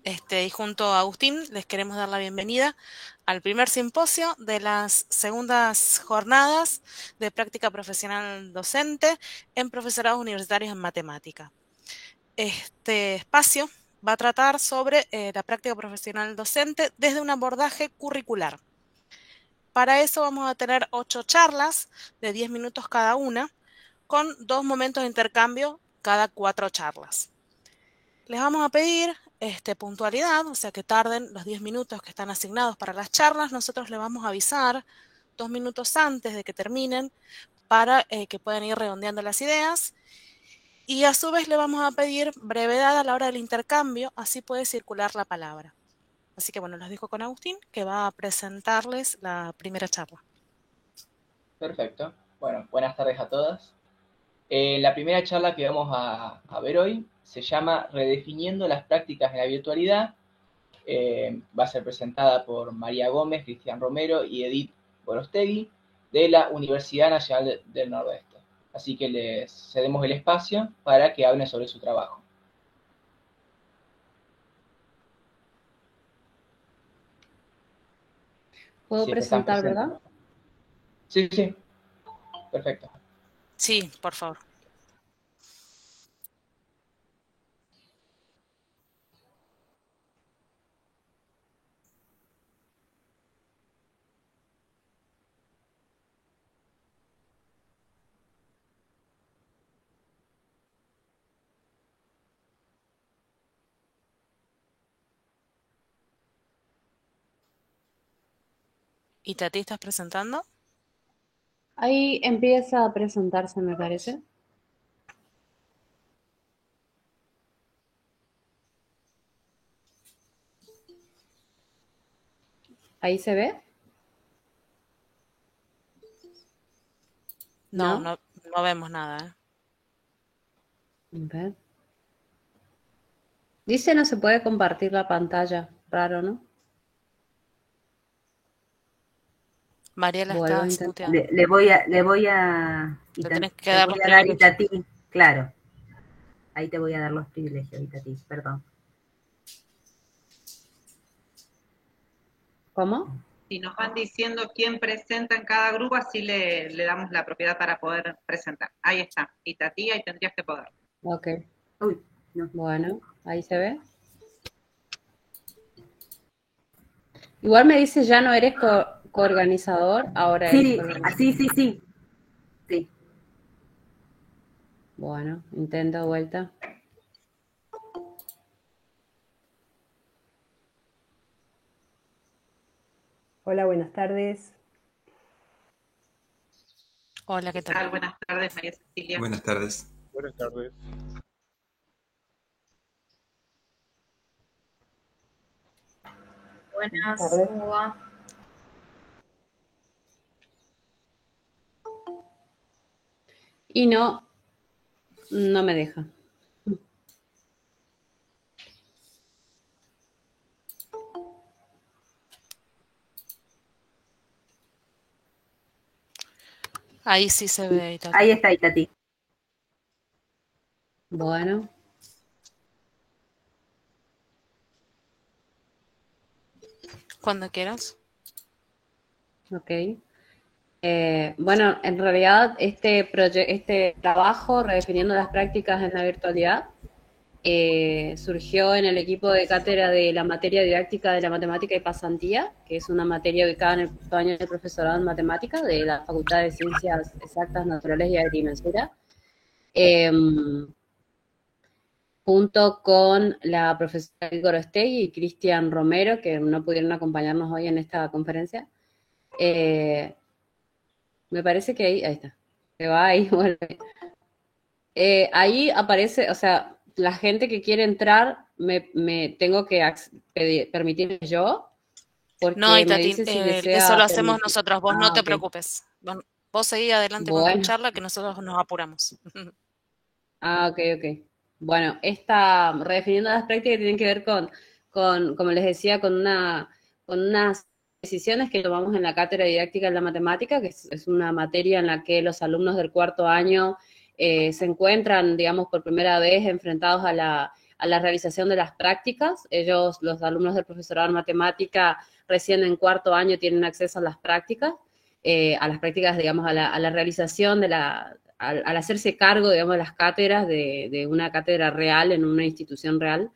Y junto a Agustín les queremos dar la bienvenida al primer simposio de las segundas jornadas de práctica profesional docente en profesorados universitarios en matemática. Este espacio va a tratar sobre la práctica profesional docente desde un abordaje curricular. Para eso vamos a tener 8 charlas de 10 minutos cada una, con 2 momentos de intercambio cada 4 charlas. Les vamos a pedir puntualidad, o sea que tarden los 10 minutos que están asignados para las charlas. Nosotros les vamos a avisar 2 minutos antes de que terminen para que puedan ir redondeando las ideas. Y a su vez le vamos a pedir brevedad a la hora del intercambio, así puede circular la palabra. Así que bueno, los dejo con Agustín, que va a presentarles la primera charla. Perfecto. Bueno, buenas tardes a todas. La primera charla que vamos a ver hoy se llama Redefiniendo las prácticas en la virtualidad. Va a ser presentada por María Gómez, Cristian Romero y Edith Borostegui de la Universidad Nacional del Nordeste. Así que les cedemos el espacio para que hablen sobre su trabajo. ¿Puedo Si es que están presentar, presentes. verdad? Sí, sí, perfecto. Sí, por favor. ¿Y Tati estás presentando? Ahí empieza a presentarse, me parece. ¿Ahí se ve? No, ¿No? no vemos nada. A ver. Dice no se puede compartir la pantalla. Raro, ¿no? Mariela, Vuelvo a estás intentar. muteada. Te tenés que te dar voy los a dar privilegios. Itatí, claro. Ahí te voy a dar los privilegios, Itatí, perdón. ¿Cómo? Si nos van diciendo quién presenta en cada grupo, así le damos la propiedad para poder presentar. Ahí está, Itatí, ahí tendrías que poder. Ok. Uy, no. Bueno, ahí se ve. Igual me dice ya no eres coorganizador, ahora eres Sí, coorganizador. sí. Sí. Bueno, intento vuelta. Hola, buenas tardes. Hola, ¿qué tal? Buenas tardes, María Cecilia. Buenas tardes. Buenas tardes. Buenas, tardes. ¿cómo va? Y no me deja. Ahí sí se ve, Itati. Ahí está Itatí. Bueno. Cuando quieras. Ok. Bueno, en realidad este trabajo, redefiniendo las prácticas en la virtualidad, surgió en el equipo de cátedra de la materia didáctica de la matemática y pasantía, que es una materia ubicada en el cuarto año de profesorado en matemática de la Facultad de Ciencias Exactas, Naturales y Agrimensura, junto con la profesora Igor Ostegui y Cristian Romero, que no pudieron acompañarnos hoy en esta conferencia. Me parece que ahí está. Se va ahí, vuelve. Ahí aparece, o sea, la gente que quiere entrar, me tengo que permitir yo, porque No, me Itati, dice si eso desea lo hacemos permitir. nosotros, vos no te Ok. preocupes. Vos seguí adelante con tu Bueno. charla que nosotros nos apuramos. Ok. Bueno, esta redefiniendo las prácticas tienen que ver como les decía, con unas decisiones que tomamos en la cátedra didáctica de la matemática, que es una materia en la que los alumnos del cuarto año se encuentran, digamos, por primera vez enfrentados la realización de las prácticas. Ellos, los alumnos del profesorado en matemática, recién en cuarto año tienen acceso a las prácticas, digamos, a la realización al hacerse cargo, digamos, de las cátedras, de una cátedra real en una institución real.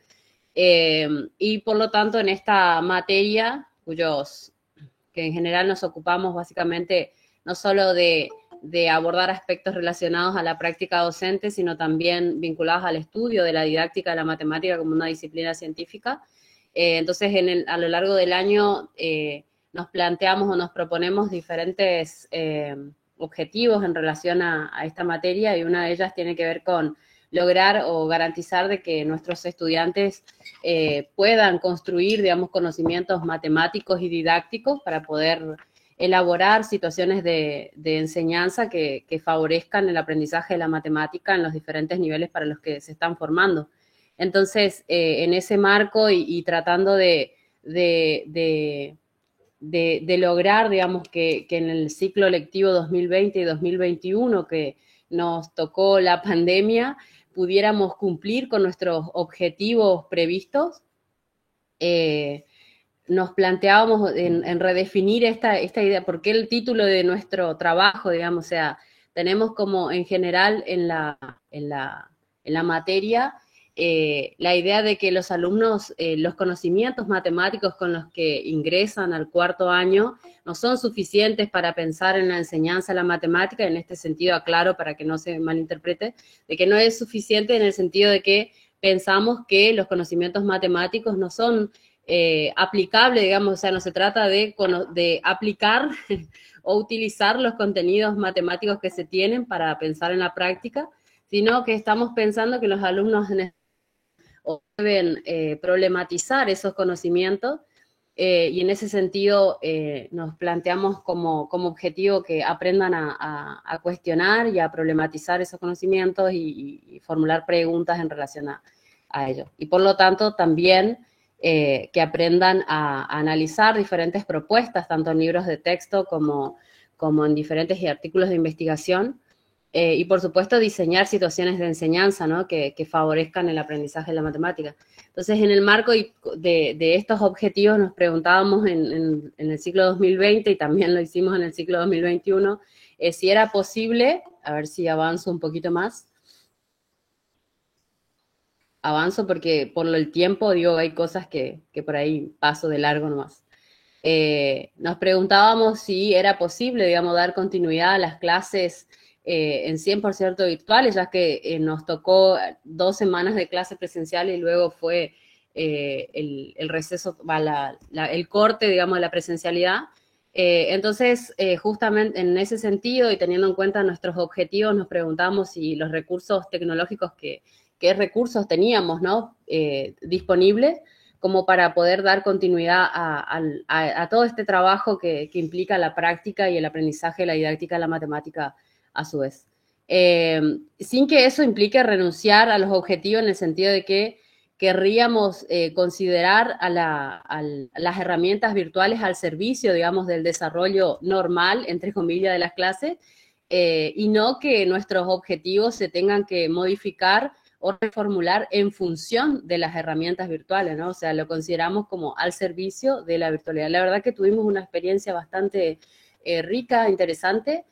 Y por lo tanto, en esta materia, que en general nos ocupamos básicamente no solo de abordar aspectos relacionados a la práctica docente, sino también vinculados al estudio de la didáctica de la matemática como una disciplina científica. Entonces, a lo largo del año nos planteamos o nos proponemos diferentes objetivos en relación a esta materia, y una de ellas tiene que ver con lograr o garantizar de que nuestros estudiantes puedan construir, digamos, conocimientos matemáticos y didácticos para poder elaborar situaciones de enseñanza que favorezcan el aprendizaje de la matemática en los diferentes niveles para los que se están formando. Entonces, en ese marco y tratando de lograr, digamos, que en el ciclo lectivo 2020 y 2021, que nos tocó la pandemia, pudiéramos cumplir con nuestros objetivos previstos, nos planteábamos en redefinir esta idea, porque el título de nuestro trabajo, digamos, o sea, tenemos como en general en la materia la idea de que los alumnos, los conocimientos matemáticos con los que ingresan al cuarto año no son suficientes para pensar en la enseñanza de la matemática. En este sentido, aclaro para que no se malinterprete, de que no es suficiente en el sentido de que pensamos que los conocimientos matemáticos no son aplicables, digamos, o sea, no se trata de aplicar o utilizar los contenidos matemáticos que se tienen para pensar en la práctica, sino que estamos pensando que los alumnos deben problematizar esos conocimientos, y en ese sentido nos planteamos como objetivo que aprendan a cuestionar y a problematizar esos conocimientos y formular preguntas en relación a ellos. Y por lo tanto también que aprendan a analizar diferentes propuestas, tanto en libros de texto como en diferentes artículos de investigación, y por supuesto diseñar situaciones de enseñanza, ¿no?, que favorezcan el aprendizaje de la matemática. Entonces, en el marco de estos objetivos nos preguntábamos en el ciclo 2020, y también lo hicimos en el ciclo 2021, si era posible, a ver si avanzo un poquito más. Avanzo porque por el tiempo, digo, hay cosas que por ahí paso de largo nomás. Nos preguntábamos si era posible, digamos, dar continuidad a las clases en 100% virtuales, ya que nos tocó 2 semanas de clase presencial y luego fue el receso, el corte, digamos, de la presencialidad. Entonces, justamente en ese sentido y teniendo en cuenta nuestros objetivos, nos preguntamos si los recursos tecnológicos, qué recursos teníamos, ¿no?, disponibles como para poder dar continuidad a todo este trabajo que implica la práctica y el aprendizaje de la didáctica de la matemática a su vez. Sin que eso implique renunciar a los objetivos, en el sentido de que querríamos considerar a las herramientas virtuales al servicio, digamos, del desarrollo normal, entre comillas, de las clases, y no que nuestros objetivos se tengan que modificar o reformular en función de las herramientas virtuales, ¿no? O sea, lo consideramos como al servicio de la virtualidad. La verdad que tuvimos una experiencia bastante rica, interesante.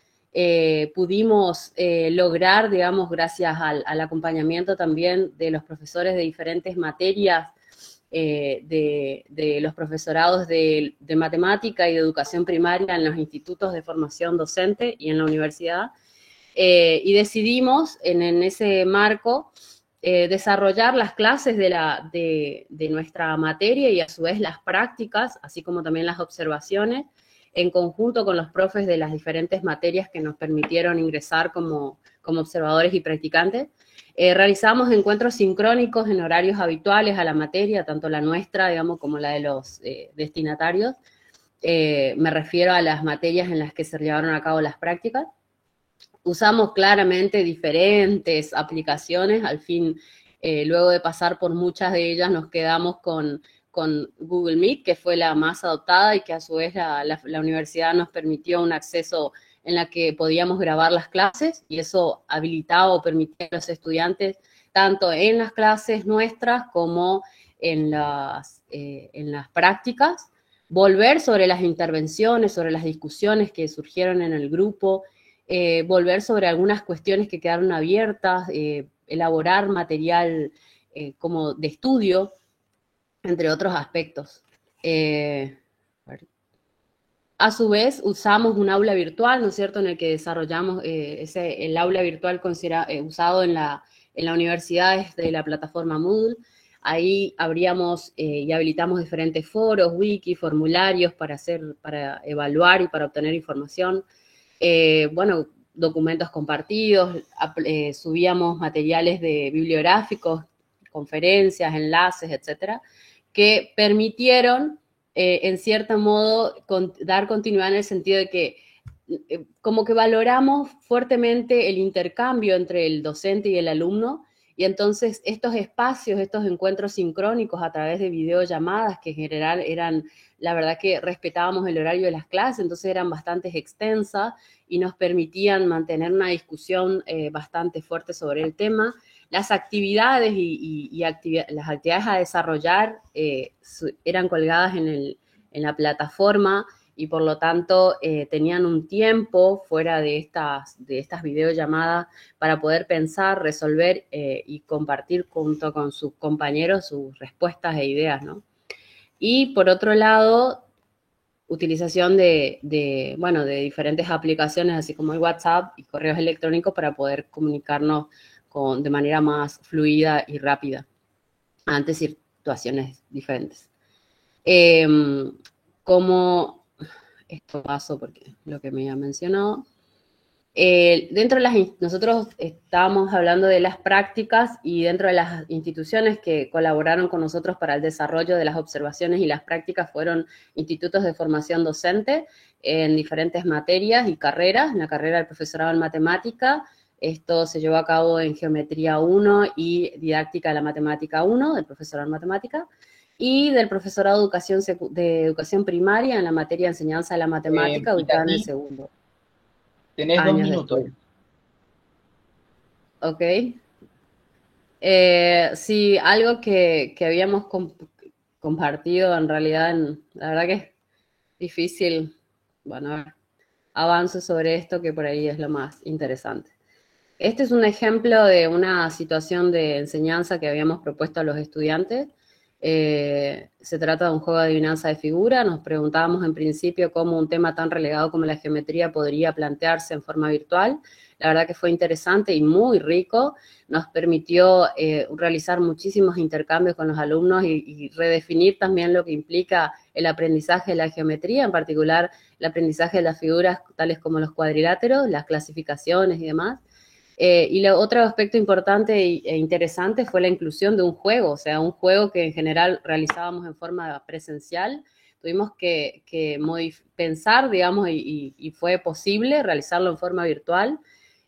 Pudimos lograr, digamos, gracias al acompañamiento también de los profesores de diferentes materias, de los profesorados de matemática y de educación primaria en los institutos de formación docente y en la universidad, y decidimos en ese marco desarrollar las clases de nuestra materia y a su vez las prácticas, así como también las observaciones, en conjunto con los profes de las diferentes materias que nos permitieron ingresar como observadores y practicantes. Realizamos encuentros sincrónicos en horarios habituales a la materia, tanto la nuestra, digamos, como la de los destinatarios. Me refiero a las materias en las que se llevaron a cabo las prácticas. Usamos claramente diferentes aplicaciones, al fin, luego de pasar por muchas de ellas, nos quedamos con Google Meet, que fue la más adoptada y que a su vez la universidad nos permitió un acceso en la que podíamos grabar las clases, y eso habilitaba o permitía a los estudiantes tanto en las clases nuestras como en las prácticas, volver sobre las intervenciones, sobre las discusiones que surgieron en el grupo, volver sobre algunas cuestiones que quedaron abiertas, elaborar material como de estudio, entre otros aspectos. A su vez, usamos un aula virtual, ¿no es cierto?, en el que desarrollamos el aula virtual usado en la universidad es de la plataforma Moodle. Ahí abríamos y habilitamos diferentes foros, wiki, formularios para evaluar y para obtener información. Bueno, documentos compartidos, subíamos materiales bibliográficos, conferencias, enlaces, etcétera, que permitieron, en cierto modo, dar continuidad en el sentido de que como que valoramos fuertemente el intercambio entre el docente y el alumno, y entonces estos espacios, estos encuentros sincrónicos a través de videollamadas, que en general eran, la verdad que respetábamos el horario de las clases, entonces eran bastante extensas y nos permitían mantener una discusión bastante fuerte sobre el tema. Las actividades las actividades a desarrollar eran colgadas en la plataforma, y por lo tanto tenían un tiempo fuera de estas videollamadas para poder pensar, resolver y compartir junto con sus compañeros sus respuestas e ideas, ¿no? Y por otro lado, utilización de diferentes aplicaciones, así como el WhatsApp y correos electrónicos, para poder comunicarnos de manera más fluida y rápida ante situaciones diferentes. Como esto paso porque lo que me había mencionado. Nosotros estábamos hablando de las prácticas, y dentro de las instituciones que colaboraron con nosotros para el desarrollo de las observaciones y las prácticas fueron institutos de formación docente en diferentes materias y carreras. En la carrera del profesorado en matemática, esto se llevó a cabo en Geometría 1 y Didáctica de la Matemática 1, del profesorado en matemática, y del profesorado de educación primaria en la materia de enseñanza de la matemática, ubicada en el segundo. Tenés 2 minutos. Después. Ok. Sí, algo que habíamos compartido en realidad, la verdad que es difícil, bueno, a ver, avanzo sobre esto, que por ahí es lo más interesante. Este es un ejemplo de una situación de enseñanza que habíamos propuesto a los estudiantes. Se trata de un juego de adivinanza de figura. Nos preguntábamos en principio cómo un tema tan relegado como la geometría podría plantearse en forma virtual. La verdad que fue interesante y muy rico. Nos permitió realizar muchísimos intercambios con los alumnos y redefinir también lo que implica el aprendizaje de la geometría, en particular el aprendizaje de las figuras tales como los cuadriláteros, las clasificaciones y demás. Y otro aspecto importante e interesante fue la inclusión de un juego, o sea, un juego que en general realizábamos en forma presencial. Tuvimos que pensar, digamos, y fue posible realizarlo en forma virtual.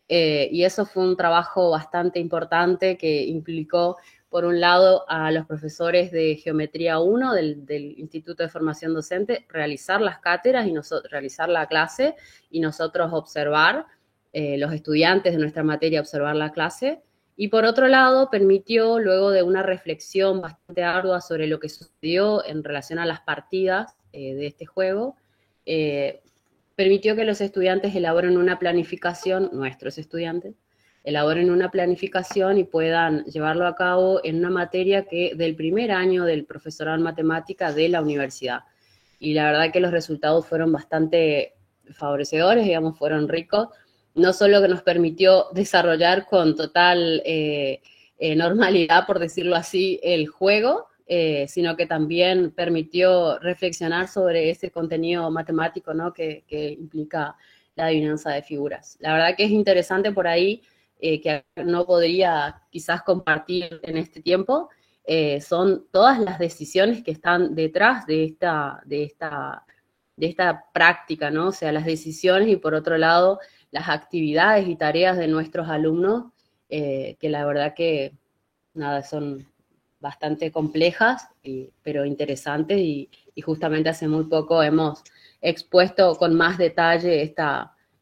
Y eso fue un trabajo bastante importante que implicó, por un lado, a los profesores de Geometría 1 del Instituto de Formación Docente realizar las cátedras y realizar la clase, y nosotros observar, los estudiantes de nuestra materia observar la clase. Y por otro lado, permitió, luego de una reflexión bastante ardua sobre lo que sucedió en relación a las partidas de este juego, permitió que los estudiantes elaboren una planificación, nuestros estudiantes, elaboren una planificación y puedan llevarlo a cabo en una materia del primer año del profesorado en matemática de la universidad. Y la verdad que los resultados fueron bastante favorecedores, digamos, fueron ricos. No solo que nos permitió desarrollar con total normalidad, por decirlo así, el juego, sino que también permitió reflexionar sobre ese contenido matemático, ¿no?, que implica la adivinanza de figuras. La verdad que es interesante por ahí, que no podría quizás compartir en este tiempo, son todas las decisiones que están detrás de esta práctica, ¿no? O sea, las decisiones y, por otro lado, las actividades y tareas de nuestros alumnos, que la verdad que, nada, son bastante complejas, pero interesantes, y justamente hace muy poco hemos expuesto con más detalle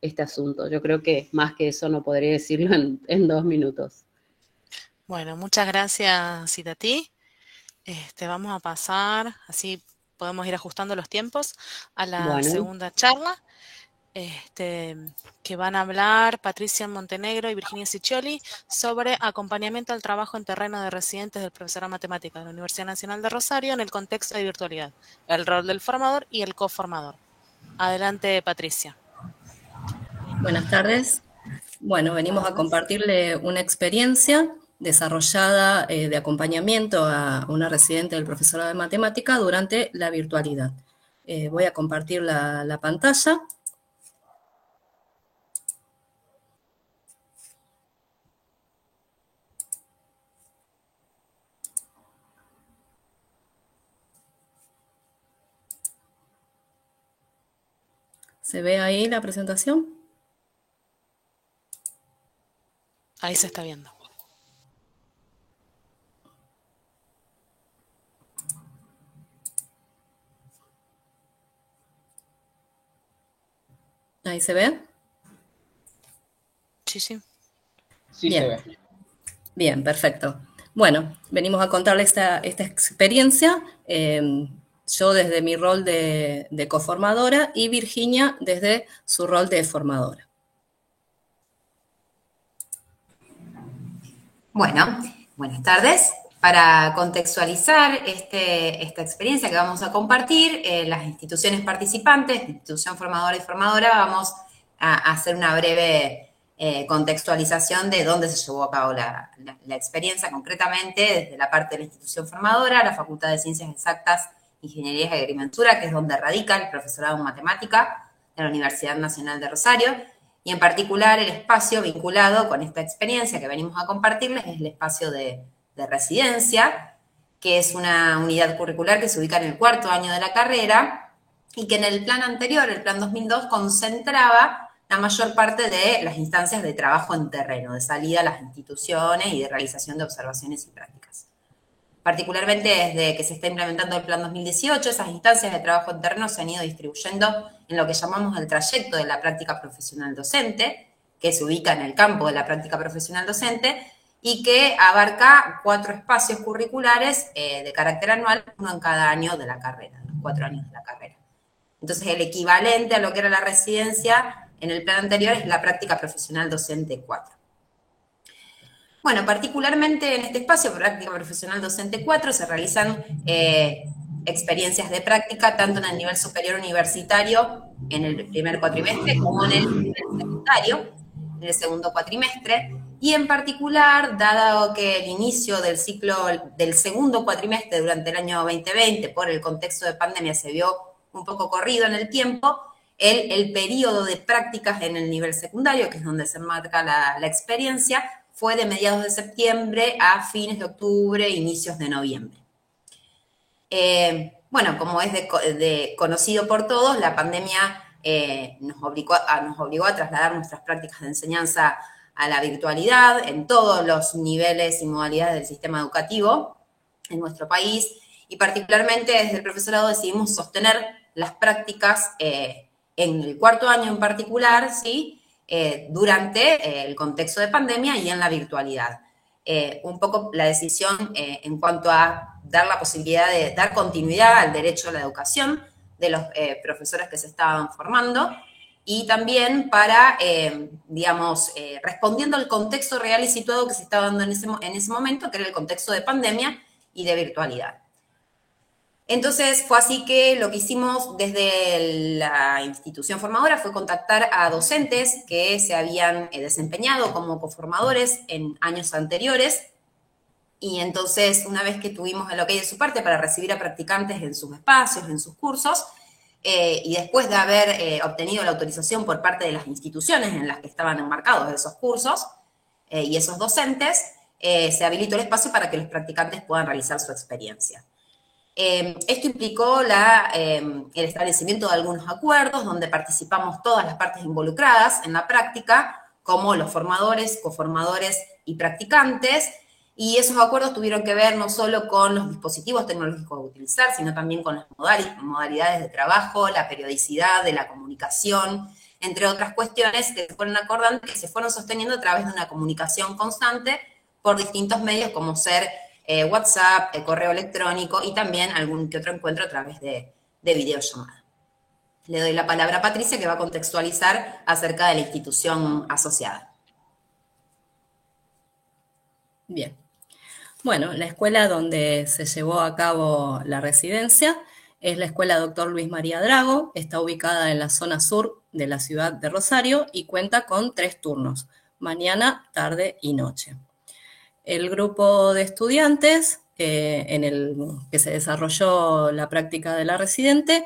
este asunto. Yo creo que más que eso no podría decirlo en 2 minutos. Bueno, muchas gracias, Itatí. Vamos a pasar, así podemos ir ajustando los tiempos, a la Bueno, segunda charla, que van a hablar Patricia Montenegro y Virginia Ciccioli sobre acompañamiento al trabajo en terreno de residentes del profesorado de matemáticas de la Universidad Nacional de Rosario en el contexto de virtualidad, el rol del formador y el coformador. Adelante, Patricia. Buenas tardes. Bueno, venimos a compartirle una experiencia desarrollada de acompañamiento a una residente del profesorado de matemática durante la virtualidad. Voy a compartir la pantalla. ¿Se ve ahí la presentación? Ahí se está viendo. ¿Ahí se ve? Sí, sí. Sí, Bien. se ve. Bien, perfecto. Bueno, venimos a contarle esta experiencia, yo desde mi rol de coformadora y Virginia desde su rol de formadora. Bueno, buenas tardes. Para contextualizar esta experiencia que vamos a compartir, las instituciones participantes, institución formadora y formadora, vamos a hacer una breve contextualización de dónde se llevó a cabo la experiencia, concretamente desde la parte de la institución formadora, la Facultad de Ciencias Exactas, Ingeniería y Agricultura, que es donde radica el profesorado en matemática de la Universidad Nacional de Rosario, y en particular el espacio vinculado con esta experiencia que venimos a compartirles es el espacio de residencia, que es una unidad curricular que se ubica en el 4º año de la carrera y que en el plan anterior, el plan 2002, concentraba la mayor parte de las instancias de trabajo en terreno, de salida a las instituciones y de realización de observaciones y prácticas. Particularmente desde que se está implementando el plan 2018, esas instancias de trabajo en terreno se han ido distribuyendo en lo que llamamos el trayecto de la práctica profesional docente, que se ubica en el campo de la práctica profesional docente y que abarca 4 espacios curriculares de carácter anual, uno en cada año de la carrera, de los 4 años de la carrera. Entonces, el equivalente a lo que era la residencia en el plan anterior es la práctica profesional docente 4. Bueno, particularmente en este espacio, práctica profesional docente 4, se realizan experiencias de práctica tanto en el nivel superior universitario, en el primer cuatrimestre, como en el nivel secundario, en el segundo cuatrimestre, y en particular, dado que el inicio del ciclo del segundo cuatrimestre durante el año 2020, por el contexto de pandemia, se vio un poco corrido en el tiempo, el periodo de prácticas en el nivel secundario, que es donde se marca la experiencia, fue de mediados de septiembre a fines de octubre, inicios de noviembre. Bueno, como es conocido por todos, la pandemia nos obligó a trasladar nuestras prácticas de enseñanza a la virtualidad en todos los niveles y modalidades del sistema educativo en nuestro país, y particularmente desde el profesorado decidimos sostener las prácticas en el 4º año en particular, ¿sí?, durante el contexto de pandemia y en la virtualidad. Un poco la decisión en cuanto a dar la posibilidad de dar continuidad al derecho a la educación de los profesores que se estaban formando, y también para, respondiendo al contexto real y situado que se estaba dando en ese momento, que era el contexto de pandemia y de virtualidad. Entonces, fue así que lo que hicimos desde la institución formadora fue contactar a docentes que se habían desempeñado como coformadores en años anteriores, y entonces, una vez que tuvimos el ok de su parte para recibir a practicantes en sus espacios, en sus cursos, y después de haber obtenido la autorización por parte de las instituciones en las que estaban enmarcados esos cursos y esos docentes, se habilitó el espacio para que los practicantes puedan realizar su experiencia. Esto implicó el establecimiento de algunos acuerdos donde participamos todas las partes involucradas en la práctica, como los formadores, coformadores y practicantes, y esos acuerdos tuvieron que ver no solo con los dispositivos tecnológicos a utilizar, sino también con las modalidades de trabajo, la periodicidad de la comunicación, entre otras cuestiones que se fueron acordando, que se fueron sosteniendo a través de una comunicación constante por distintos medios como ser WhatsApp, correo electrónico y también algún que otro encuentro a través de videollamada. Le doy la palabra a Patricia, que va a contextualizar acerca de la institución asociada. Bien. Bueno, la escuela donde se llevó a cabo la residencia es la Escuela Dr. Luis María Drago, está ubicada en la zona sur de la ciudad de Rosario y cuenta con 3 turnos, mañana, tarde y noche. El grupo de estudiantes en el que se desarrolló la práctica de la residente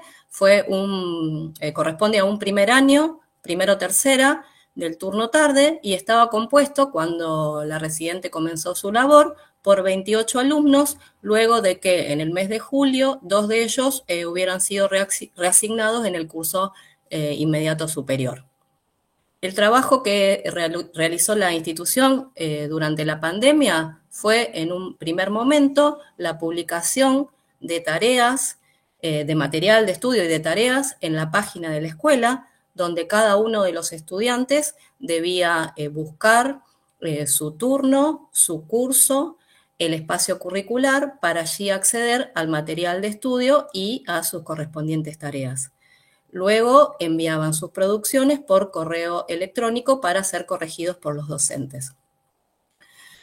corresponde a un primer año, primero tercera, del turno tarde, y estaba compuesto, cuando la residente comenzó su labor, por 28 alumnos, luego de que en el mes de julio 2 de ellos hubieran sido reasignados en el curso inmediato superior. El trabajo que realizó la institución durante la pandemia fue, en un primer momento, la publicación de tareas, de material de estudio y de tareas en la página de la escuela, donde cada uno de los estudiantes debía buscar su turno, su curso, el espacio curricular, para allí acceder al material de estudio y a sus correspondientes tareas. Luego enviaban sus producciones por correo electrónico para ser corregidos por los docentes.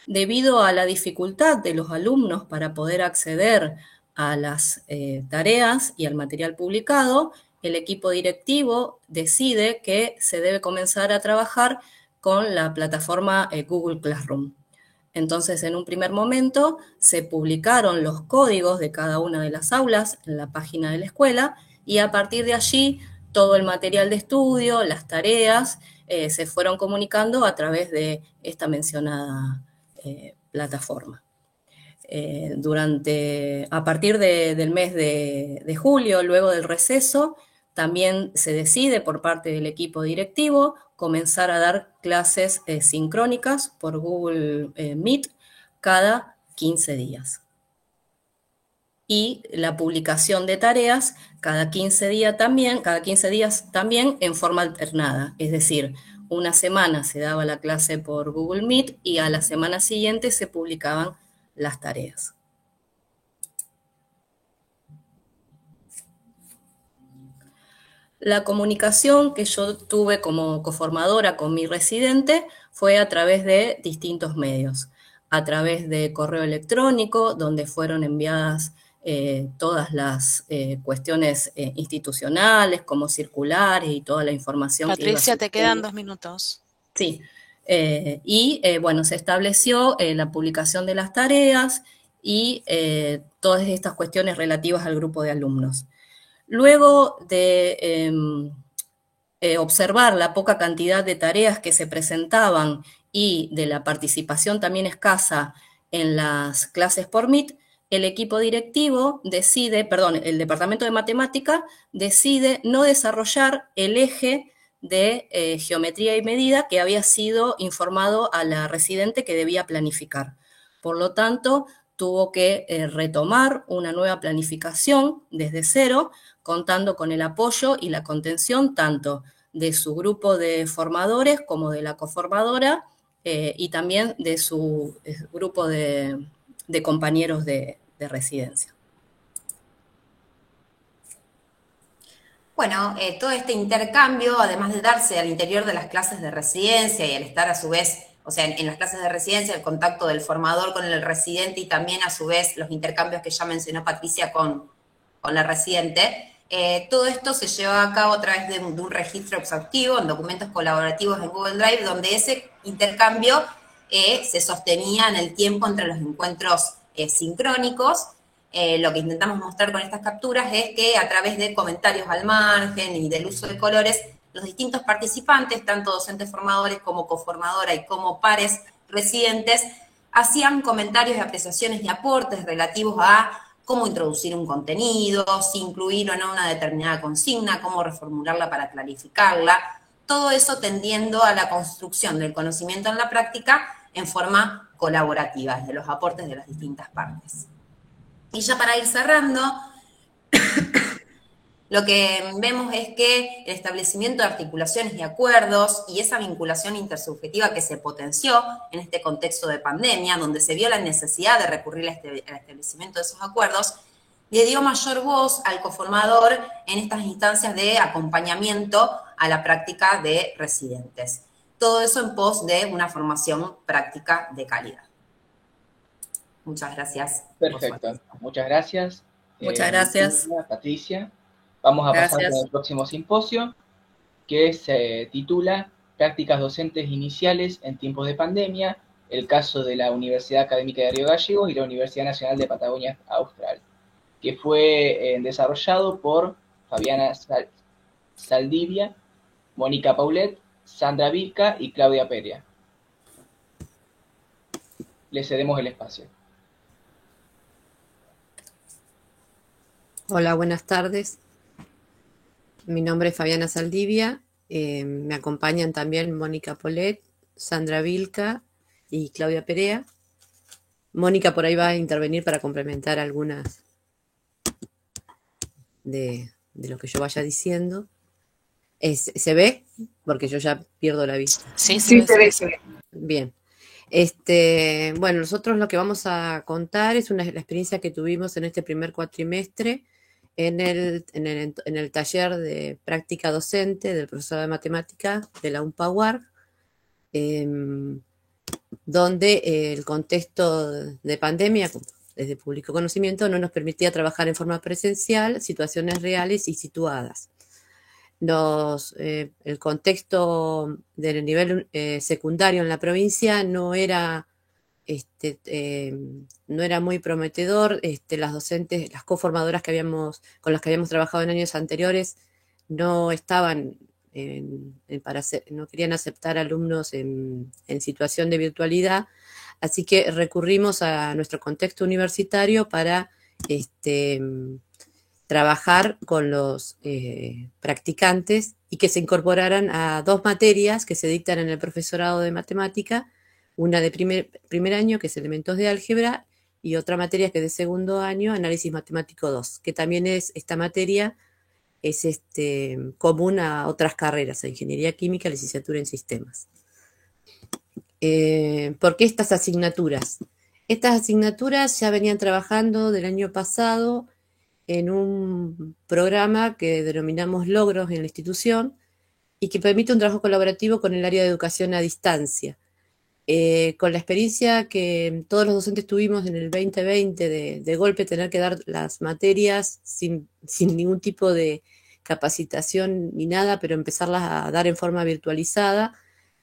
Debido a la dificultad de los alumnos para poder acceder a las tareas y al material publicado, el equipo directivo decide que se debe comenzar a trabajar con la plataforma Google Classroom. Entonces, en un primer momento, se publicaron los códigos de cada una de las aulas en la página de la escuela, y a partir de allí todo el material de estudio, las tareas, se fueron comunicando a través de esta mencionada plataforma. A partir del mes de julio, luego del receso, también se decide por parte del equipo directivo comenzar a dar clases sincrónicas por Google Meet cada 15 días. Y la publicación de tareas cada 15 días también en forma alternada. Es decir, una semana se daba la clase por Google Meet y a la semana siguiente se publicaban las tareas. La comunicación que yo tuve como coformadora con mi residente fue a través de distintos medios. A través de correo electrónico, donde fueron enviadas todas las cuestiones institucionales, como circulares y toda la información. Patricia, te quedan 2 minutos. Sí. Bueno, se estableció la publicación de las tareas y todas estas cuestiones relativas al grupo de alumnos. Luego de observar la poca cantidad de tareas que se presentaban y de la participación también escasa en las clases por Meet, el equipo directivo el departamento de matemática decide no desarrollar el eje de geometría y medida que había sido informado a la residente que debía planificar. Por lo tanto, tuvo que retomar una nueva planificación desde cero, contando con el apoyo y la contención tanto de su grupo de formadores como de la coformadora y también de su grupo de compañeros de residencia. Bueno, todo este intercambio, además de darse al interior de las clases de residencia y al estar a su vez, o sea, en las clases de residencia, el contacto del formador con el residente y también a su vez los intercambios que ya mencionó Patricia con la residente, todo esto se lleva a cabo a través de un registro exhaustivo en documentos colaborativos en Google Drive, donde ese intercambio se sostenía en el tiempo entre los encuentros sincrónicos. Lo que intentamos mostrar con estas capturas es que a través de comentarios al margen y del uso de colores, los distintos participantes, tanto docentes formadores como coformadora y como pares residentes, hacían comentarios y apreciaciones y aportes relativos a cómo introducir un contenido, si incluir o no una determinada consigna, cómo reformularla para clarificarla, todo eso tendiendo a la construcción del conocimiento en la práctica en forma colaborativa, desde los aportes de las distintas partes. Y ya para ir cerrando, lo que vemos es que el establecimiento de articulaciones y acuerdos y esa vinculación intersubjetiva que se potenció en este contexto de pandemia, donde se vio la necesidad de recurrir al establecimiento de esos acuerdos, le dio mayor voz al coformador en estas instancias de acompañamiento a la práctica de residentes. Todo eso en pos de una formación práctica de calidad. Muchas gracias. Perfecto, muchas gracias. Muchas gracias. Patricia. Vamos a pasar Gracias. con el próximo simposio, que se titula Prácticas docentes iniciales en tiempos de pandemia, el caso de la Universidad Académica de Río Gallegos y la Universidad Nacional de Patagonia Austral, que fue desarrollado por Fabiana Saldivia, Mónica Paulet, Sandra Vilca y Claudia Perea. Le cedemos el espacio. Hola, buenas tardes. Mi nombre es Fabiana Saldivia. Me acompañan también Mónica Paulet, Sandra Vilca y Claudia Perea. Mónica por ahí va a intervenir para complementar algunas de lo que yo vaya diciendo. ¿Se ve? Porque yo ya pierdo la vista. Sí, se ve. Bien. Bueno, nosotros lo que vamos a contar es la experiencia que tuvimos en este primer cuatrimestre en el taller de práctica docente del profesor de matemática de la UNPAUAR, donde el contexto de pandemia, desde público conocimiento, no nos permitía trabajar en forma presencial, situaciones reales y situadas. El contexto del nivel secundario en la provincia no era muy prometedor. Las docentes, las coformadoras con las que habíamos trabajado en años anteriores no estaban no querían aceptar alumnos en situación de virtualidad, así que recurrimos a nuestro contexto universitario para trabajar con los practicantes y que se incorporaran a 2 materias que se dictan en el profesorado de matemática, una de primer año, que es elementos de álgebra, y otra materia que es de segundo año, análisis matemático 2, que también esta materia es común a otras carreras, a ingeniería química, licenciatura en sistemas. ¿Por qué estas asignaturas? Estas asignaturas ya venían trabajando del año pasado en un programa que denominamos Logros en la institución y que permite un trabajo colaborativo con el área de educación a distancia. Con la experiencia que todos los docentes tuvimos en el 2020 de golpe tener que dar las materias sin ningún tipo de capacitación ni nada, pero empezarlas a dar en forma virtualizada,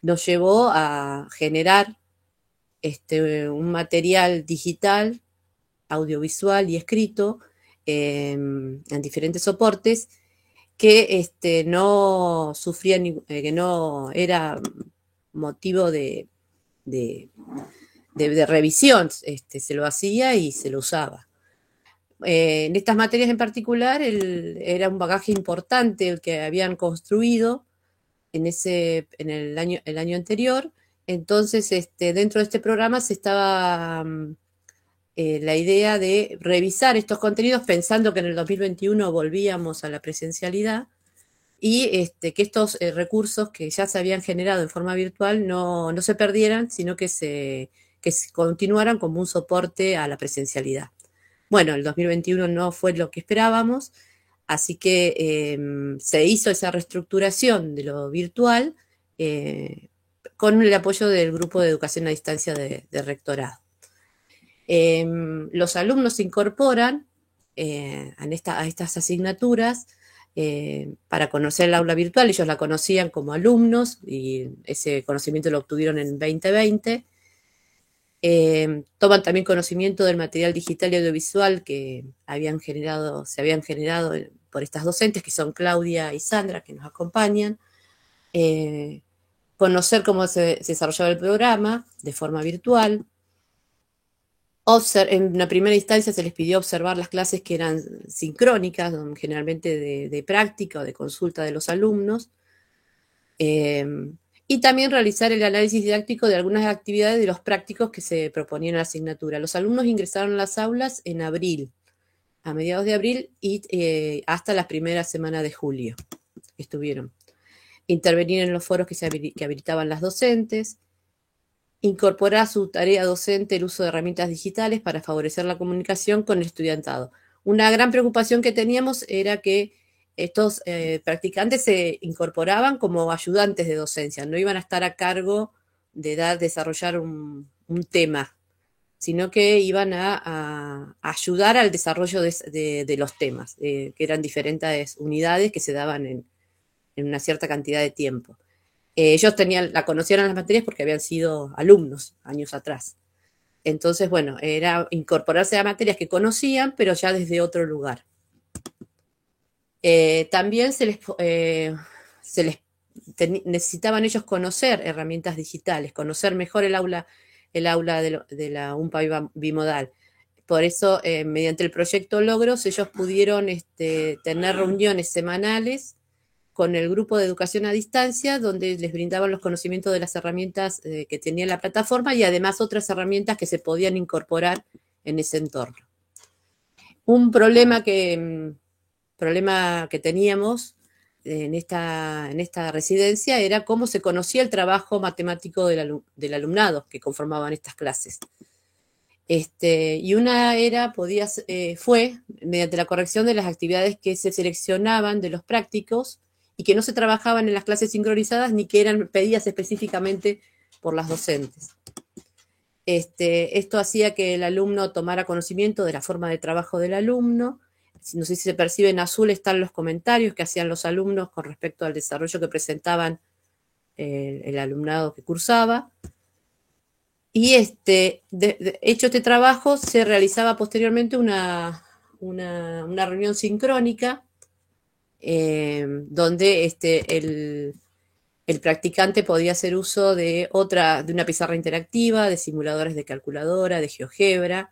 nos llevó a generar un material digital, audiovisual y escrito en diferentes soportes que no sufría, que no era motivo de revisión, se lo hacía y se lo usaba. En estas materias en particular era un bagaje importante el que habían construido en el año anterior. Entonces, dentro de este programa se estaba la idea de revisar estos contenidos pensando que en el 2021 volvíamos a la presencialidad y que estos recursos que ya se habían generado en forma virtual no se perdieran, sino que se continuaran como un soporte a la presencialidad. Bueno, el 2021 no fue lo que esperábamos, así que se hizo esa reestructuración de lo virtual con el apoyo del grupo de educación a distancia de rectorado. Los alumnos se incorporan a estas asignaturas para conocer el aula virtual. Ellos la conocían como alumnos y ese conocimiento lo obtuvieron en 2020. Toman también conocimiento del material digital y audiovisual que se habían generado por estas docentes, que son Claudia y Sandra, que nos acompañan. Conocer cómo se desarrollaba el programa de forma virtual. En una primera instancia se les pidió observar las clases que eran sincrónicas, generalmente de práctica o de consulta de los alumnos, y también realizar el análisis didáctico de algunas actividades de los prácticos que se proponían en la asignatura. Los alumnos ingresaron a las aulas en abril, a mediados de abril y hasta la primera semana de julio estuvieron. Intervenir en los foros que habilitaban las docentes, incorporar a su tarea docente el uso de herramientas digitales para favorecer la comunicación con el estudiantado. Una gran preocupación que teníamos era que estos practicantes se incorporaban como ayudantes de docencia, no iban a estar a cargo de desarrollar un tema, sino que iban a ayudar al desarrollo de los temas, que eran diferentes unidades que se daban en una cierta cantidad de tiempo. Ellos conocían las materias porque habían sido alumnos años atrás. Entonces, bueno, era incorporarse a materias que conocían, pero ya desde otro lugar. También necesitaban ellos conocer herramientas digitales, conocer mejor el aula de la UMPA bimodal. Por eso, mediante el proyecto Logros, ellos pudieron tener reuniones semanales con el grupo de educación a distancia, donde les brindaban los conocimientos de las herramientas que tenía la plataforma y además otras herramientas que se podían incorporar en ese entorno. Un problema que teníamos en esta residencia era cómo se conocía el trabajo matemático del alumnado que conformaban estas clases. Y una fue mediante la corrección de las actividades que se seleccionaban de los prácticos y que no se trabajaban en las clases sincronizadas ni que eran pedidas específicamente por las docentes. Esto hacía que el alumno tomara conocimiento de la forma de trabajo del alumno. No sé si se percibe, en azul están los comentarios que hacían los alumnos con respecto al desarrollo que presentaban el alumnado que cursaba. Y hecho este trabajo, se realizaba posteriormente una reunión sincrónica donde el practicante podía hacer uso de una pizarra interactiva, de simuladores de calculadora, de GeoGebra,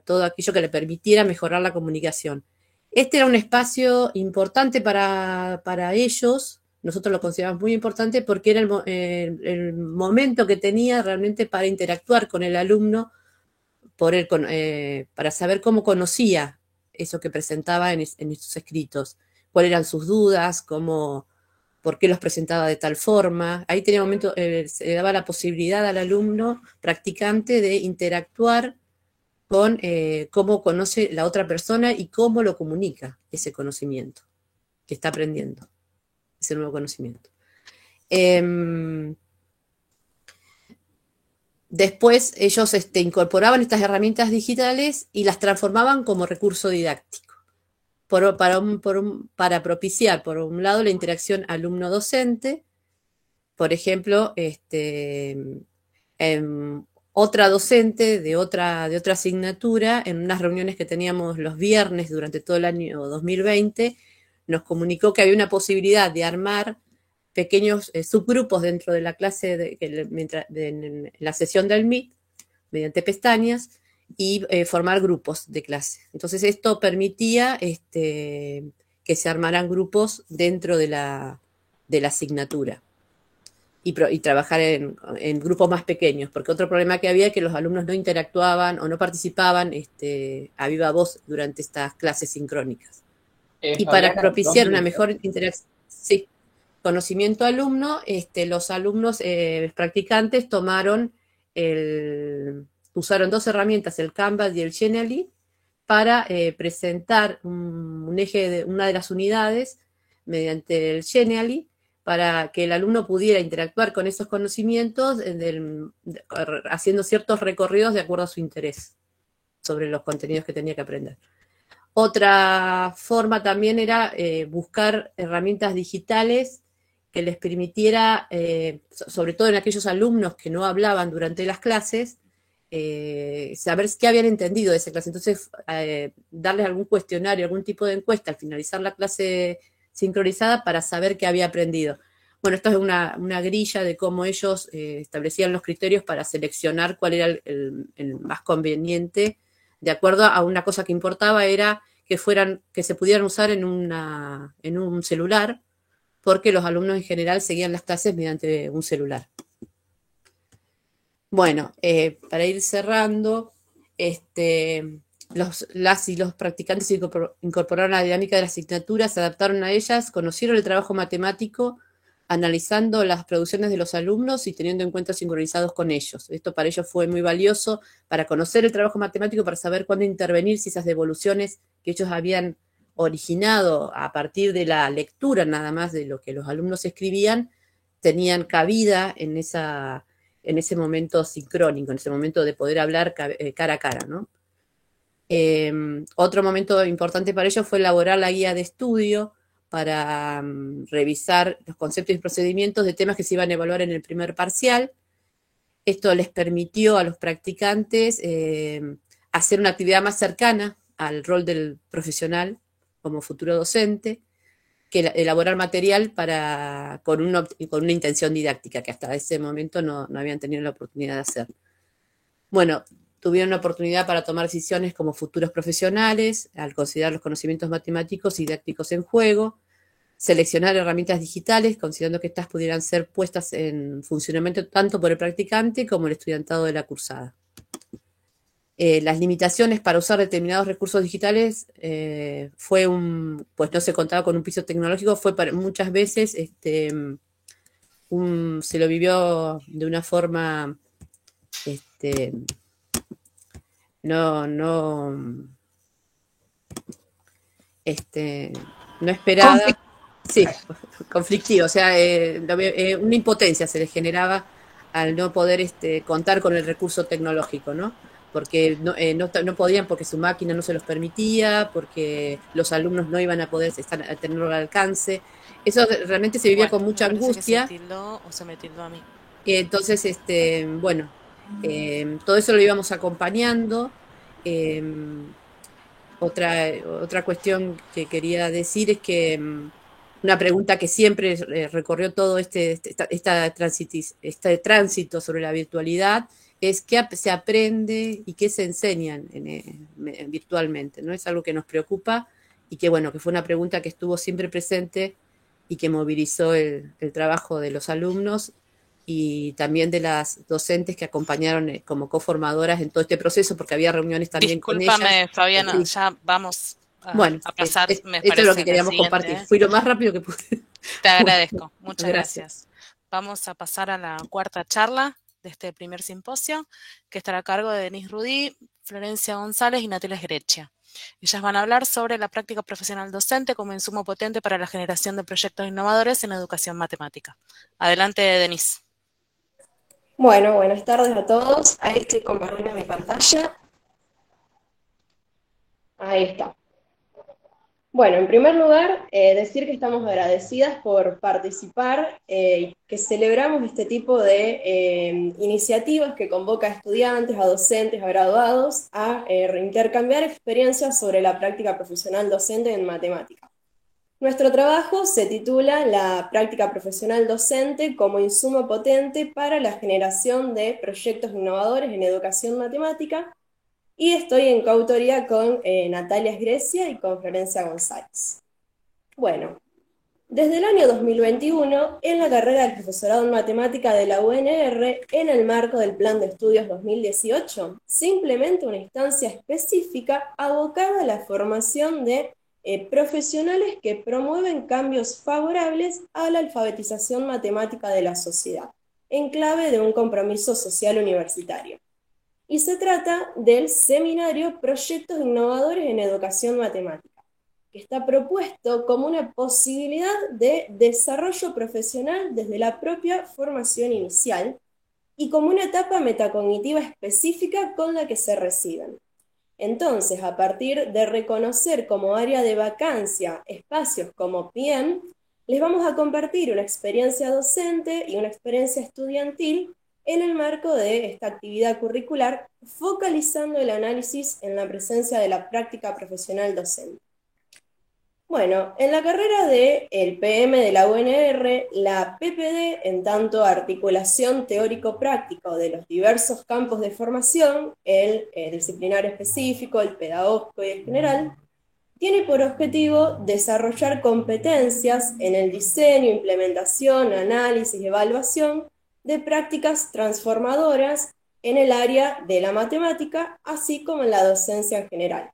todo aquello que le permitiera mejorar la comunicación. Este era un espacio importante para ellos. Nosotros lo consideramos muy importante porque era el momento que tenía realmente para interactuar con el alumno, para saber cómo conocía eso que presentaba en estos escritos, cuáles eran sus dudas, por qué los presentaba de tal forma. Ahí tenía un momento, se le daba la posibilidad al alumno practicante de interactuar con cómo conoce la otra persona y cómo lo comunica ese conocimiento que está aprendiendo, ese nuevo conocimiento. Después ellos incorporaban estas herramientas digitales y las transformaban como recurso didáctico para propiciar, por un lado, la interacción alumno-docente. Por ejemplo, otra docente de otra asignatura, en unas reuniones que teníamos los viernes durante todo el año 2020, nos comunicó que había una posibilidad de armar pequeños subgrupos dentro de la clase, en la sesión del Meet, mediante pestañas, y formar grupos de clase. Entonces esto permitía que se armaran grupos dentro de la asignatura y trabajar en grupos más pequeños, porque otro problema que había es que los alumnos no interactuaban o no participaban a viva voz durante estas clases sincrónicas. Y para propiciar una mejor interacción, sí, conocimiento alumno, los alumnos practicantes usaron dos herramientas, el Canvas y el Genially, para presentar un eje de una de las unidades mediante el Genially, para que el alumno pudiera interactuar con esos conocimientos haciendo ciertos recorridos de acuerdo a su interés sobre los contenidos que tenía que aprender. Otra forma también era buscar herramientas digitales que les permitiera, sobre todo en aquellos alumnos que no hablaban durante las clases, saber qué habían entendido de esa clase. Entonces, darles algún cuestionario, algún tipo de encuesta al finalizar la clase sincronizada para saber qué había aprendido. Bueno, esto es una grilla de cómo ellos establecían los criterios para seleccionar cuál era el más conveniente, de acuerdo a una cosa que importaba, era que se pudieran usar en un celular, porque los alumnos en general seguían las clases mediante un celular. Bueno, para ir cerrando, las y los practicantes se incorporaron a la dinámica de las asignaturas, se adaptaron a ellas, conocieron el trabajo matemático, analizando las producciones de los alumnos y teniendo encuentros sincronizados con ellos. Esto para ellos fue muy valioso para conocer el trabajo matemático, para saber cuándo intervenir, si esas devoluciones que ellos habían originado a partir de la lectura nada más de lo que los alumnos escribían, tenían cabida en ese momento sincrónico, en ese momento de poder hablar cara a cara, ¿no? Otro momento importante para ellos fue elaborar la guía de estudio para revisar los conceptos y procedimientos de temas que se iban a evaluar en el primer parcial. Esto les permitió a los practicantes hacer una actividad más cercana al rol del profesional como futuro docente, que elaborar material con una intención didáctica, que hasta ese momento no habían tenido la oportunidad de hacer. Bueno, tuvieron la oportunidad para tomar decisiones como futuros profesionales, al considerar los conocimientos matemáticos y didácticos en juego, seleccionar herramientas digitales, considerando que estas pudieran ser puestas en funcionamiento tanto por el practicante como el estudiantado de la cursada. Las limitaciones para usar determinados recursos digitales pues no se contaba con un piso tecnológico, fue muchas veces se lo vivió de una forma no esperada. Sí, conflictivo, o sea, una impotencia se les generaba al no poder contar con el recurso tecnológico, ¿no? Porque no podían, porque su máquina no se los permitía, porque los alumnos no iban a poder tenerlo al alcance. Eso realmente se vivía con mucha angustia. ¿Se tildó o se me tildó a mí? Entonces, todo eso lo íbamos acompañando. Otra cuestión que quería decir es que una pregunta que siempre recorrió todo este tránsito sobre la virtualidad es qué se aprende y qué se enseñan virtualmente, ¿no? Es algo que nos preocupa y que fue una pregunta que estuvo siempre presente y que movilizó el trabajo de los alumnos y también de las docentes que acompañaron como coformadoras en todo este proceso, porque había reuniones también con ellas. Discúlpame, Fabiana, ya vamos a pasar. Esto es lo que queríamos compartir. Fui lo más rápido que pude. Te agradezco, muchas gracias. Vamos a pasar a la cuarta charla de este primer simposio, que estará a cargo de Denise Rudí, Florencia González y Natalia Grecia. Ellas van a hablar sobre la práctica profesional docente como insumo potente para la generación de proyectos innovadores en educación matemática. Adelante, Denise. Bueno, buenas tardes a todos. Ahí estoy compartiendo mi pantalla. Ahí está. Bueno, en primer lugar, decir que estamos agradecidas por participar y que celebramos este tipo de iniciativas que convoca a estudiantes, a docentes, a graduados a reintercambiar experiencias sobre la práctica profesional docente en matemática. Nuestro trabajo se titula La práctica profesional docente como insumo potente para la generación de proyectos innovadores en educación matemática, y estoy en coautoría con Natalia Grecia y con Florencia González. Bueno, desde el año 2021, en la carrera del profesorado en matemática de la UNR, en el marco del Plan de Estudios 2018, se implementa una instancia específica abocada a la formación de profesionales que promueven cambios favorables a la alfabetización matemática de la sociedad, en clave de un compromiso social universitario. Y se trata del seminario Proyectos Innovadores en Educación Matemática, que está propuesto como una posibilidad de desarrollo profesional desde la propia formación inicial y como una etapa metacognitiva específica con la que se reciben. Entonces, a partir de reconocer como área de vacancia espacios como PM, les vamos a compartir una experiencia docente y una experiencia estudiantil en el marco de esta actividad curricular, focalizando el análisis en la presencia de la práctica profesional docente. Bueno, en la carrera del PM de la UNR, la PPD, en tanto articulación teórico-práctico de los diversos campos de formación, el disciplinario específico, el pedagógico y el general, tiene por objetivo desarrollar competencias en el diseño, implementación, análisis y evaluación de prácticas transformadoras en el área de la matemática, así como en la docencia en general.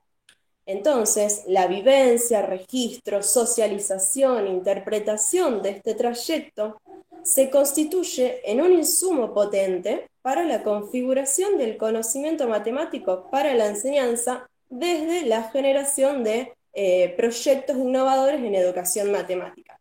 Entonces, la vivencia, registro, socialización, interpretación de este trayecto se constituye en un insumo potente para la configuración del conocimiento matemático para la enseñanza desde la generación de proyectos innovadores en educación matemática.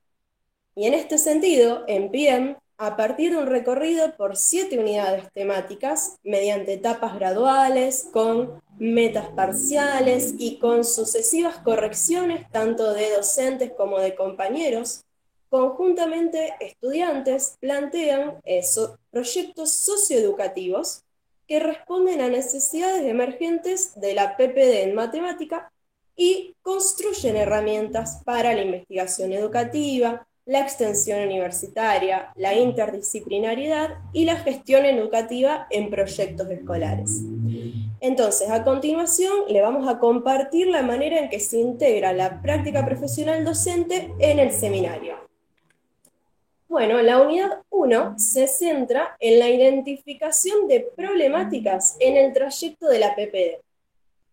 Y en este sentido, en PIEM, a partir de un recorrido por 7 unidades temáticas, mediante etapas graduales, con metas parciales y con sucesivas correcciones tanto de docentes como de compañeros, conjuntamente estudiantes plantean proyectos socioeducativos que responden a necesidades emergentes de la PPD en matemática y construyen herramientas para la investigación educativa, la extensión universitaria, la interdisciplinariedad y la gestión educativa en proyectos escolares. Entonces, a continuación, le vamos a compartir la manera en que se integra la práctica profesional docente en el seminario. Bueno, la unidad 1 se centra en la identificación de problemáticas en el trayecto de la PPD.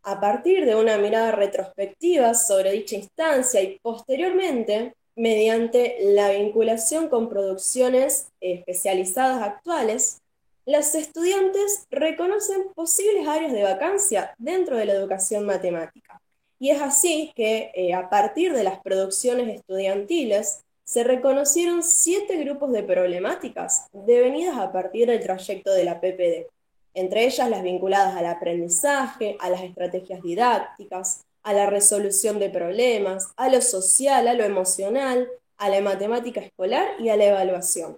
A partir de una mirada retrospectiva sobre dicha instancia y posteriormente, mediante la vinculación con producciones especializadas actuales, los estudiantes reconocen posibles áreas de vacancia dentro de la educación matemática. Y es así que a partir de las producciones estudiantiles se reconocieron 7 grupos de problemáticas devenidas a partir del trayecto de la PPD, entre ellas las vinculadas al aprendizaje, a las estrategias didácticas, a la resolución de problemas, a lo social, a lo emocional, a la matemática escolar y a la evaluación.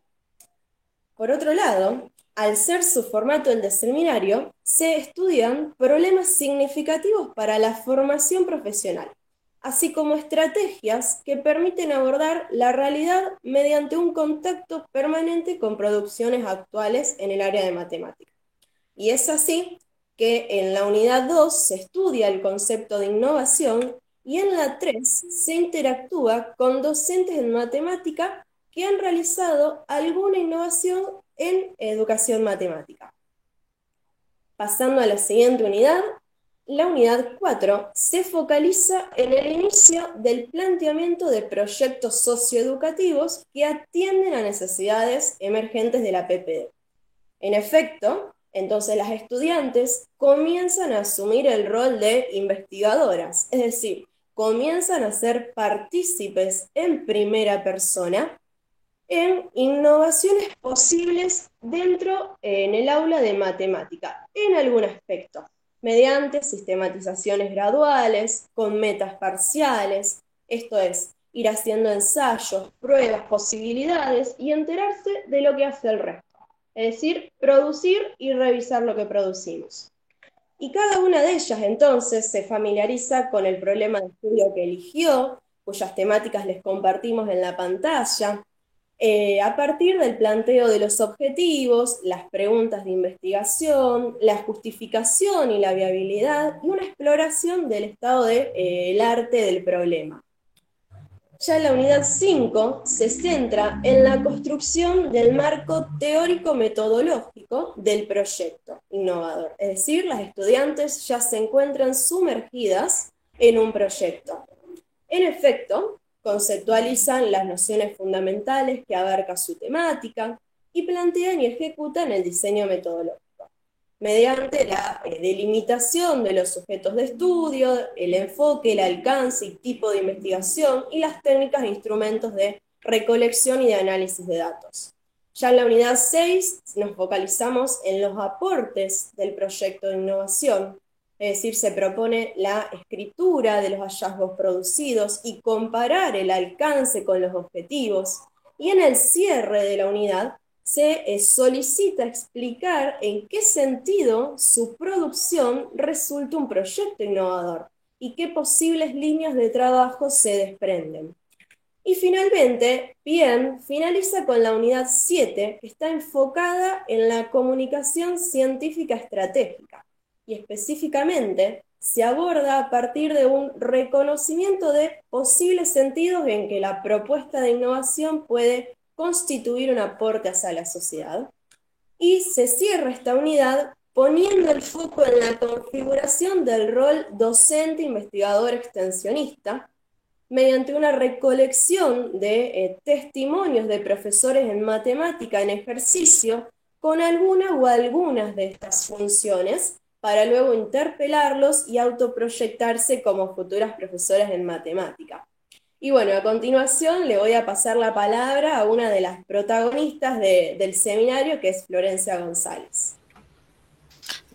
Por otro lado, al ser su formato el de seminario, se estudian problemas significativos para la formación profesional, así como estrategias que permiten abordar la realidad mediante un contacto permanente con producciones actuales en el área de matemáticas. Y es así que en la unidad 2 se estudia el concepto de innovación y en la 3 se interactúa con docentes en matemática que han realizado alguna innovación en educación matemática. Pasando a la siguiente unidad, la unidad 4 se focaliza en el inicio del planteamiento de proyectos socioeducativos que atienden a necesidades emergentes de la PPD. En efecto, entonces las estudiantes comienzan a asumir el rol de investigadoras, es decir, comienzan a ser partícipes en primera persona en innovaciones posibles dentro en el aula de matemática, en algún aspecto, mediante sistematizaciones graduales, con metas parciales, esto es, ir haciendo ensayos, pruebas, posibilidades y enterarse de lo que hace el resto. Es decir, producir y revisar lo que producimos. Y cada una de ellas entonces se familiariza con el problema de estudio que eligió, cuyas temáticas les compartimos en la pantalla, a partir del planteo de los objetivos, las preguntas de investigación, la justificación y la viabilidad, y una exploración del estado del arte del problema. Ya en la unidad 5 se centra en la construcción del marco teórico-metodológico del proyecto innovador. Es decir, las estudiantes ya se encuentran sumergidas en un proyecto. En efecto, conceptualizan las nociones fundamentales que abarca su temática y plantean y ejecutan el diseño metodológico, mediante la delimitación de los sujetos de estudio, el enfoque, el alcance y tipo de investigación y las técnicas e instrumentos de recolección y de análisis de datos. Ya en la unidad 6 nos focalizamos en los aportes del proyecto de innovación, es decir, se propone la escritura de los hallazgos producidos y comparar el alcance con los objetivos, y en el cierre de la unidad se solicita explicar en qué sentido su producción resulta un proyecto innovador y qué posibles líneas de trabajo se desprenden. Y finalmente, PIEM finaliza con la unidad 7, que está enfocada en la comunicación científica estratégica, y específicamente se aborda a partir de un reconocimiento de posibles sentidos en que la propuesta de innovación puede constituir un aporte hacia la sociedad. Y se cierra esta unidad poniendo el foco en la configuración del rol docente investigador extensionista, mediante una recolección de testimonios de profesores en matemática en ejercicio con alguna o algunas de estas funciones, para luego interpelarlos y autoproyectarse como futuras profesoras en matemática. Y bueno, a continuación le voy a pasar la palabra a una de las protagonistas del seminario, que es Florencia González.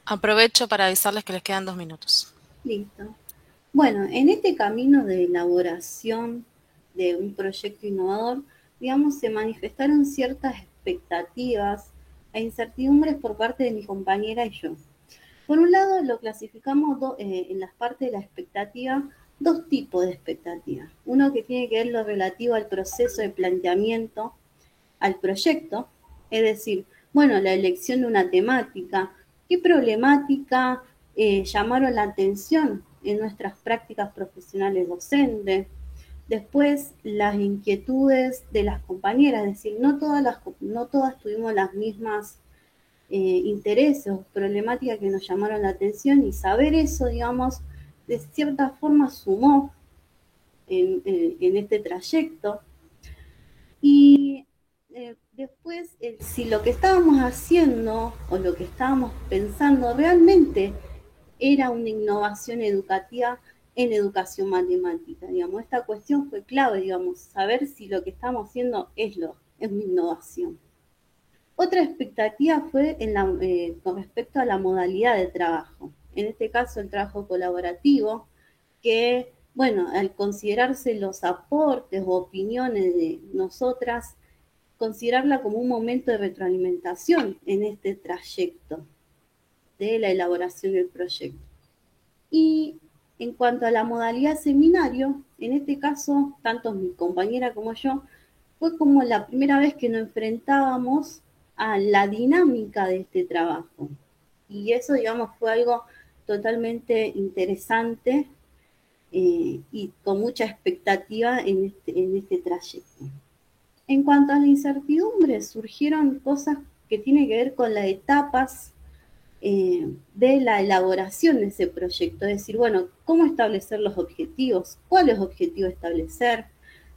Aprovecho para avisarles que les quedan 2 minutos. Listo. Bueno, en este camino de elaboración de un proyecto innovador, digamos, se manifestaron ciertas expectativas e incertidumbres por parte de mi compañera y yo. Por un lado, lo clasificamos en las partes de la expectativa, 2 tipos de expectativas. Uno que tiene que ver lo relativo al proceso de planteamiento, al proyecto, es decir, bueno, la elección de una temática, qué problemática llamaron la atención en nuestras prácticas profesionales docentes. Después, las inquietudes de las compañeras, es decir, no todas tuvimos las mismas intereses o problemáticas que nos llamaron la atención, y saber eso, digamos, de cierta forma sumó en este trayecto. Y después, si lo que estábamos haciendo o lo que estábamos pensando realmente era una innovación educativa en educación matemática, digamos. Esta cuestión fue clave, digamos, saber si lo que estamos haciendo es una innovación. Otra expectativa fue con respecto a la modalidad de trabajo. En este caso, el trabajo colaborativo, que, bueno, al considerarse los aportes o opiniones de nosotras, considerarla como un momento de retroalimentación en este trayecto de la elaboración del proyecto. Y en cuanto a la modalidad seminario, en este caso, tanto mi compañera como yo, fue como la primera vez que nos enfrentábamos a la dinámica de este trabajo. Y eso, digamos, fue algo totalmente interesante y con mucha expectativa en este trayecto. En cuanto a la incertidumbre, surgieron cosas que tienen que ver con las etapas de la elaboración de ese proyecto. Es decir, bueno, cómo establecer los objetivos, cuáles objetivos establecer.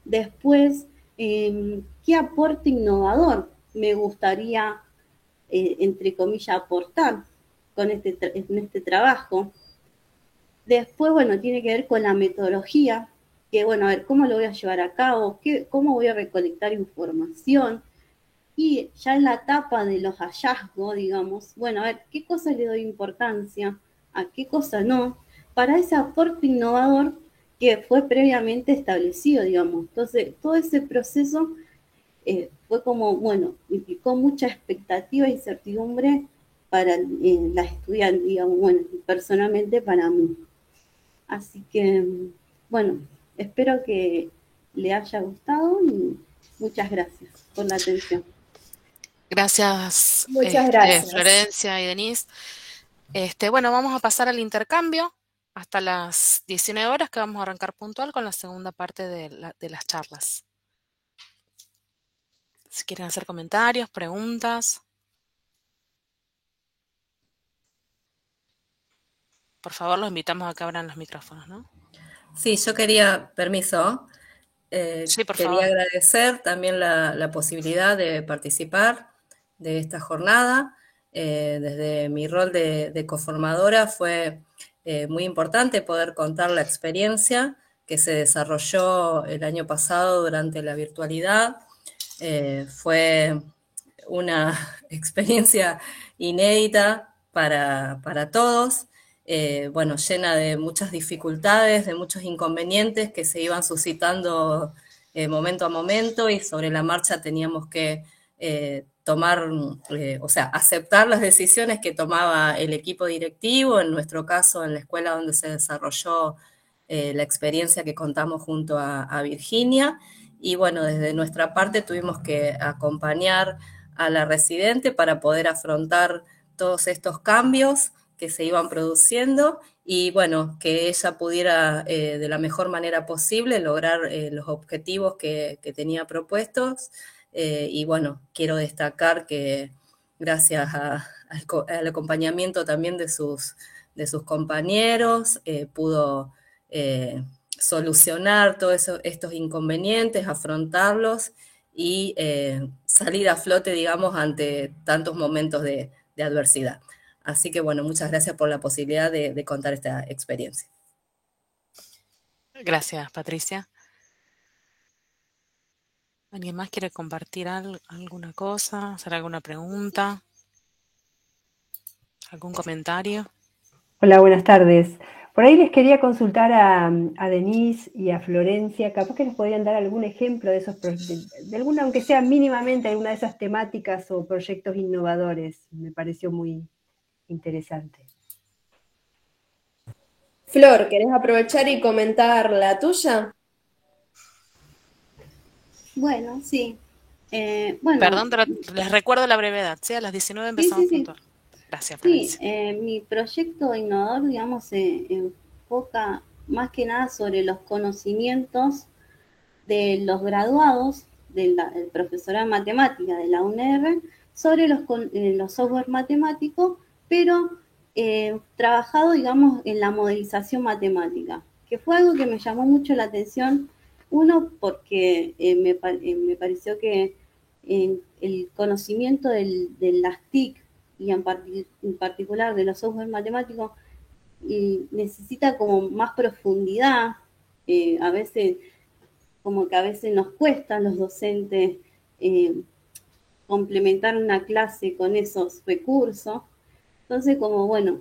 Después, qué aporte innovador me gustaría, entre comillas, aportar en este trabajo. Después, bueno, tiene que ver con la metodología, que, bueno, a ver, ¿cómo lo voy a llevar a cabo? ¿Cómo voy a recolectar información? Y ya en la etapa de los hallazgos, digamos, bueno, a ver, ¿qué cosas le doy importancia? ¿A qué cosas no? Para ese aporte innovador que fue previamente establecido, digamos. Entonces, todo ese proceso fue como, bueno, implicó mucha expectativa e incertidumbre para las estudiantes, digamos, bueno, personalmente para mí. Así que, bueno, espero que le haya gustado y muchas gracias por la atención. Gracias, Muchas gracias. Florencia y Denise. Bueno, vamos a pasar al intercambio hasta las 19 horas, que vamos a arrancar puntual con la segunda parte de las charlas. Si quieren hacer comentarios, preguntas. Por favor, los invitamos a que abran los micrófonos, ¿no? Sí, yo quería, permiso, Sí, por quería favor. agradecer también la posibilidad de participar de esta jornada. Desde mi rol de coformadora fue muy importante poder contar la experiencia que se desarrolló el año pasado durante la virtualidad. Fue una experiencia inédita para todos. Bueno, llena de muchas dificultades, de muchos inconvenientes que se iban suscitando momento a momento, y sobre la marcha teníamos que tomar, o sea, aceptar las decisiones que tomaba el equipo directivo, en nuestro caso en la escuela donde se desarrolló la experiencia que contamos junto a Virginia. Y bueno, desde nuestra parte tuvimos que acompañar a la residente para poder afrontar todos estos cambios que se iban produciendo, y bueno, que ella pudiera de la mejor manera posible lograr los objetivos que tenía propuestos. Y bueno, quiero destacar que gracias al acompañamiento también de sus compañeros, pudo solucionar todos estos inconvenientes, afrontarlos y salir a flote, digamos, ante tantos momentos de adversidad. Así que, bueno, muchas gracias por la posibilidad de contar esta experiencia. Gracias, Patricia. ¿Alguien más quiere compartir alguna cosa, hacer alguna pregunta, algún comentario? Hola, buenas tardes. Por ahí les quería consultar a Denise y a Florencia, capaz que nos podían dar algún ejemplo de esos, de alguna, aunque sea mínimamente, alguna de esas temáticas o proyectos innovadores. Me pareció muy interesante. Flor, ¿querés aprovechar y comentar la tuya? Bueno, sí. Bueno, Perdón, les recuerdo la brevedad, ¿sí? A las 19 empezamos puntual. Gracias, Florencia. Sí, mi proyecto innovador, digamos, se enfoca más que nada sobre los conocimientos de los graduados del profesorado de matemática de la UNR sobre los software matemáticos, pero trabajado, digamos, en la modelización matemática, que fue algo que me llamó mucho la atención. Uno, porque me pareció que el conocimiento de las TIC y en particular de los software matemáticos necesita como más profundidad. A veces, como que a veces nos cuesta a los docentes complementar una clase con esos recursos. Entonces, como bueno,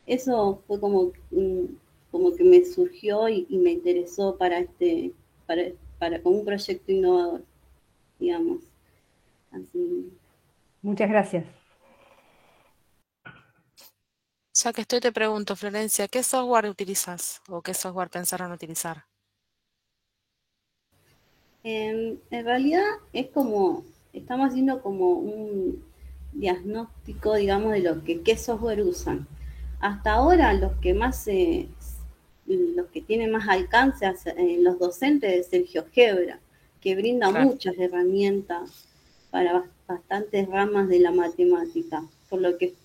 eso fue como que me surgió y me interesó para como un proyecto innovador, digamos. Así. Muchas gracias. Ya que estoy, te pregunto, Florencia, ¿qué software utilizas o qué software pensaron utilizar? En realidad es como, estamos haciendo como un diagnóstico, digamos, de qué software usan. Hasta ahora los que tienen más alcance en los docentes es el GeoGebra, que brinda muchas herramientas para bastantes ramas de la matemática, por lo que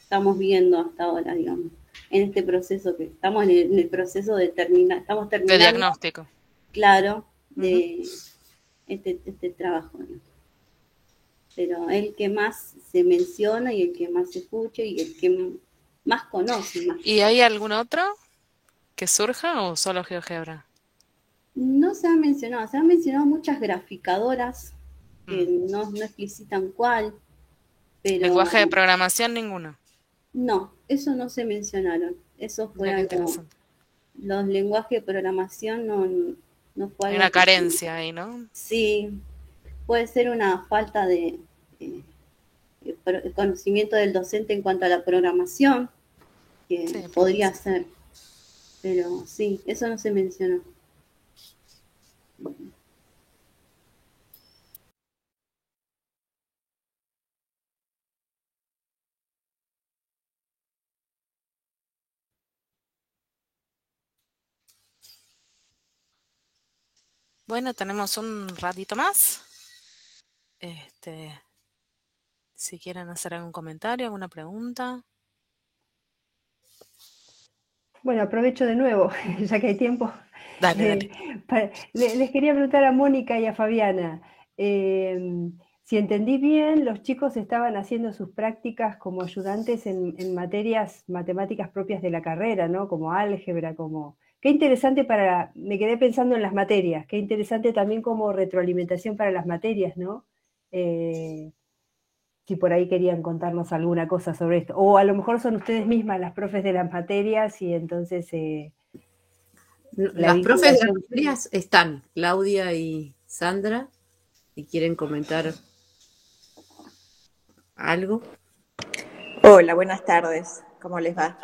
estamos viendo hasta ahora, digamos, en este proceso que estamos en el proceso de estamos terminando. De diagnóstico. Claro, de este trabajo, ¿no? Pero el que más se menciona y el que más se escucha y el que más conoce. ¿Y hay algún otro que surja o solo GeoGebra? No se han mencionado muchas graficadoras que no explicitan cuál, pero... ¿Lenguaje de programación ninguno? No, eso no se mencionaron. Eso fue algo... Los lenguajes de programación no fue algo... Hay una carencia ahí, ¿no? Sí, puede ser una falta de conocimiento del docente en cuanto a la programación, que sí, podría ser. Pero sí, eso no se mencionó. Bueno, tenemos un ratito más. Si quieren hacer algún comentario, alguna pregunta. Bueno, aprovecho de nuevo, ya que hay tiempo. Dale. Les quería preguntar a Mónica y a Fabiana, si entendí bien, los chicos estaban haciendo sus prácticas como ayudantes en materias matemáticas propias de la carrera, ¿no? Como álgebra, como... Qué interesante me quedé pensando en las materias, qué interesante también como retroalimentación para las materias, ¿no? Si por ahí querían contarnos alguna cosa sobre esto. O a lo mejor son ustedes mismas las profes de las materias y entonces... las profes de las materias están, Claudia y Sandra, y quieren comentar algo. Hola, buenas tardes. ¿Cómo les va?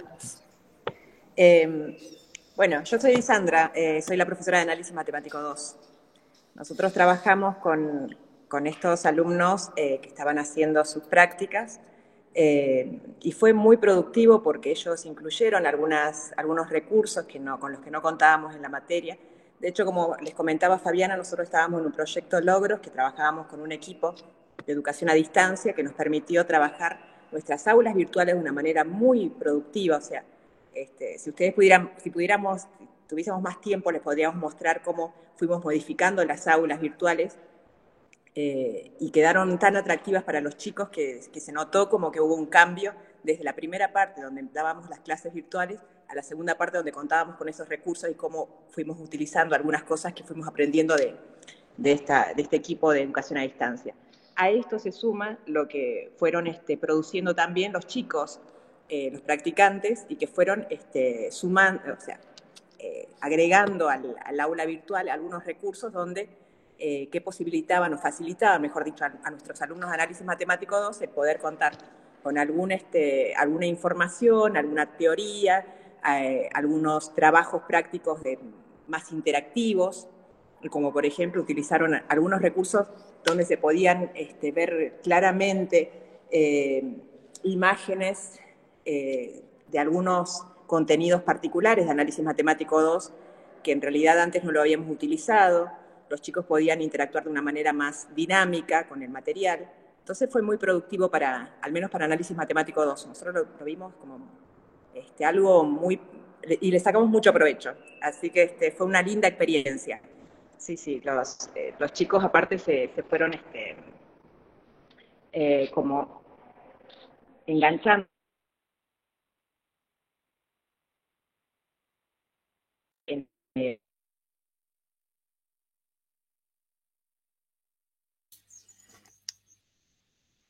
Bueno, yo soy Sandra, soy la profesora de Análisis Matemático 2. Nosotros trabajamos con estos alumnos que estaban haciendo sus prácticas y fue muy productivo porque ellos incluyeron algunos recursos con los que no contábamos en la materia. De hecho, como les comentaba Fabiana, nosotros estábamos en un proyecto Logros que trabajábamos con un equipo educación a distancia que nos permitió trabajar nuestras aulas virtuales de una manera muy productiva. O sea, si ustedes tuviésemos más tiempo, les podríamos mostrar cómo fuimos modificando las aulas virtuales y quedaron tan atractivas para los chicos que se notó como que hubo un cambio desde la primera parte donde dábamos las clases virtuales a la segunda parte donde contábamos con esos recursos y cómo fuimos utilizando algunas cosas que fuimos aprendiendo de este equipo de educación a distancia. A esto se suma lo que fueron produciendo también los chicos, los practicantes, y que fueron sumando, o sea, agregando al aula virtual algunos recursos que posibilitaban o facilitaban, mejor dicho, a nuestros alumnos de análisis matemático 2 el poder contar con alguna información, alguna teoría, algunos trabajos prácticos más interactivos, como por ejemplo utilizaron algunos recursos donde se podían ver claramente imágenes de algunos contenidos particulares de análisis matemático 2 que en realidad antes no lo habíamos utilizado. Los chicos podían interactuar de una manera más dinámica con el material. Entonces fue muy productivo al menos para análisis matemático 2. Nosotros lo vimos como algo muy... y le sacamos mucho provecho. Así que fue una linda experiencia. Sí, los chicos aparte se fueron como enganchando.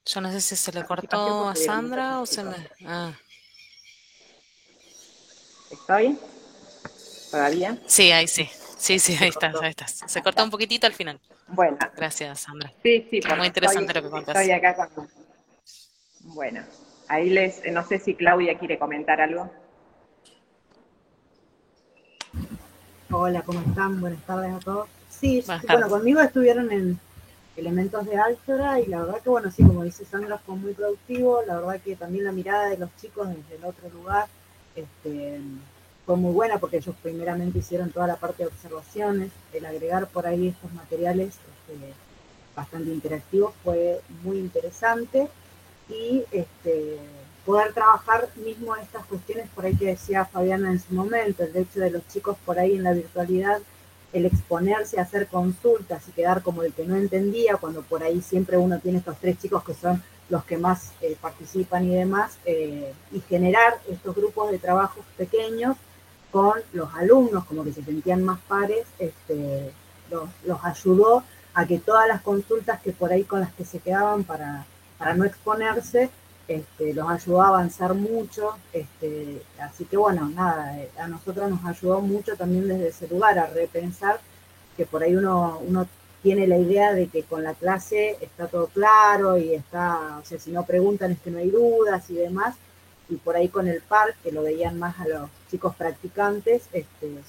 Yo no sé si se le cortó a Sandra o se me... ¿Está bien? ¿Todavía? Sí, ahí sí. Sí, ahí estás. Se cortó un poquitito al final. Bueno. Gracias, Sandra. Sí, Muy interesante lo que contás. Estoy acá con... Bueno, ahí no sé si Claudia quiere comentar algo. Hola, ¿cómo están? Buenas tardes a todos. Sí, bueno, conmigo estuvieron en elementos de álgebra y la verdad que, bueno, sí, como dice Sandra, fue muy productivo. La verdad que también la mirada de los chicos desde el otro lugar fue muy buena porque ellos primeramente hicieron toda la parte de observaciones. El agregar por ahí estos materiales bastante interactivos fue muy interesante y poder trabajar mismo estas cuestiones por ahí que decía Fabiana en su momento, el hecho de los chicos por ahí en la virtualidad, el exponerse a hacer consultas y quedar como el que no entendía, cuando por ahí siempre uno tiene estos 3 chicos que son los que más participan y demás, y generar estos grupos de trabajos pequeños con los alumnos, como que se sentían más pares, los ayudó a que todas las consultas que por ahí con las que se quedaban para no exponerse, los ayudó a avanzar mucho, así que bueno, nada, a nosotros nos ayudó mucho también desde ese lugar a repensar que por ahí uno tiene la idea de que con la clase está todo claro y está, o sea, si no preguntan es que no hay dudas y demás, y por ahí con el PAR, que lo veían más a los chicos practicantes,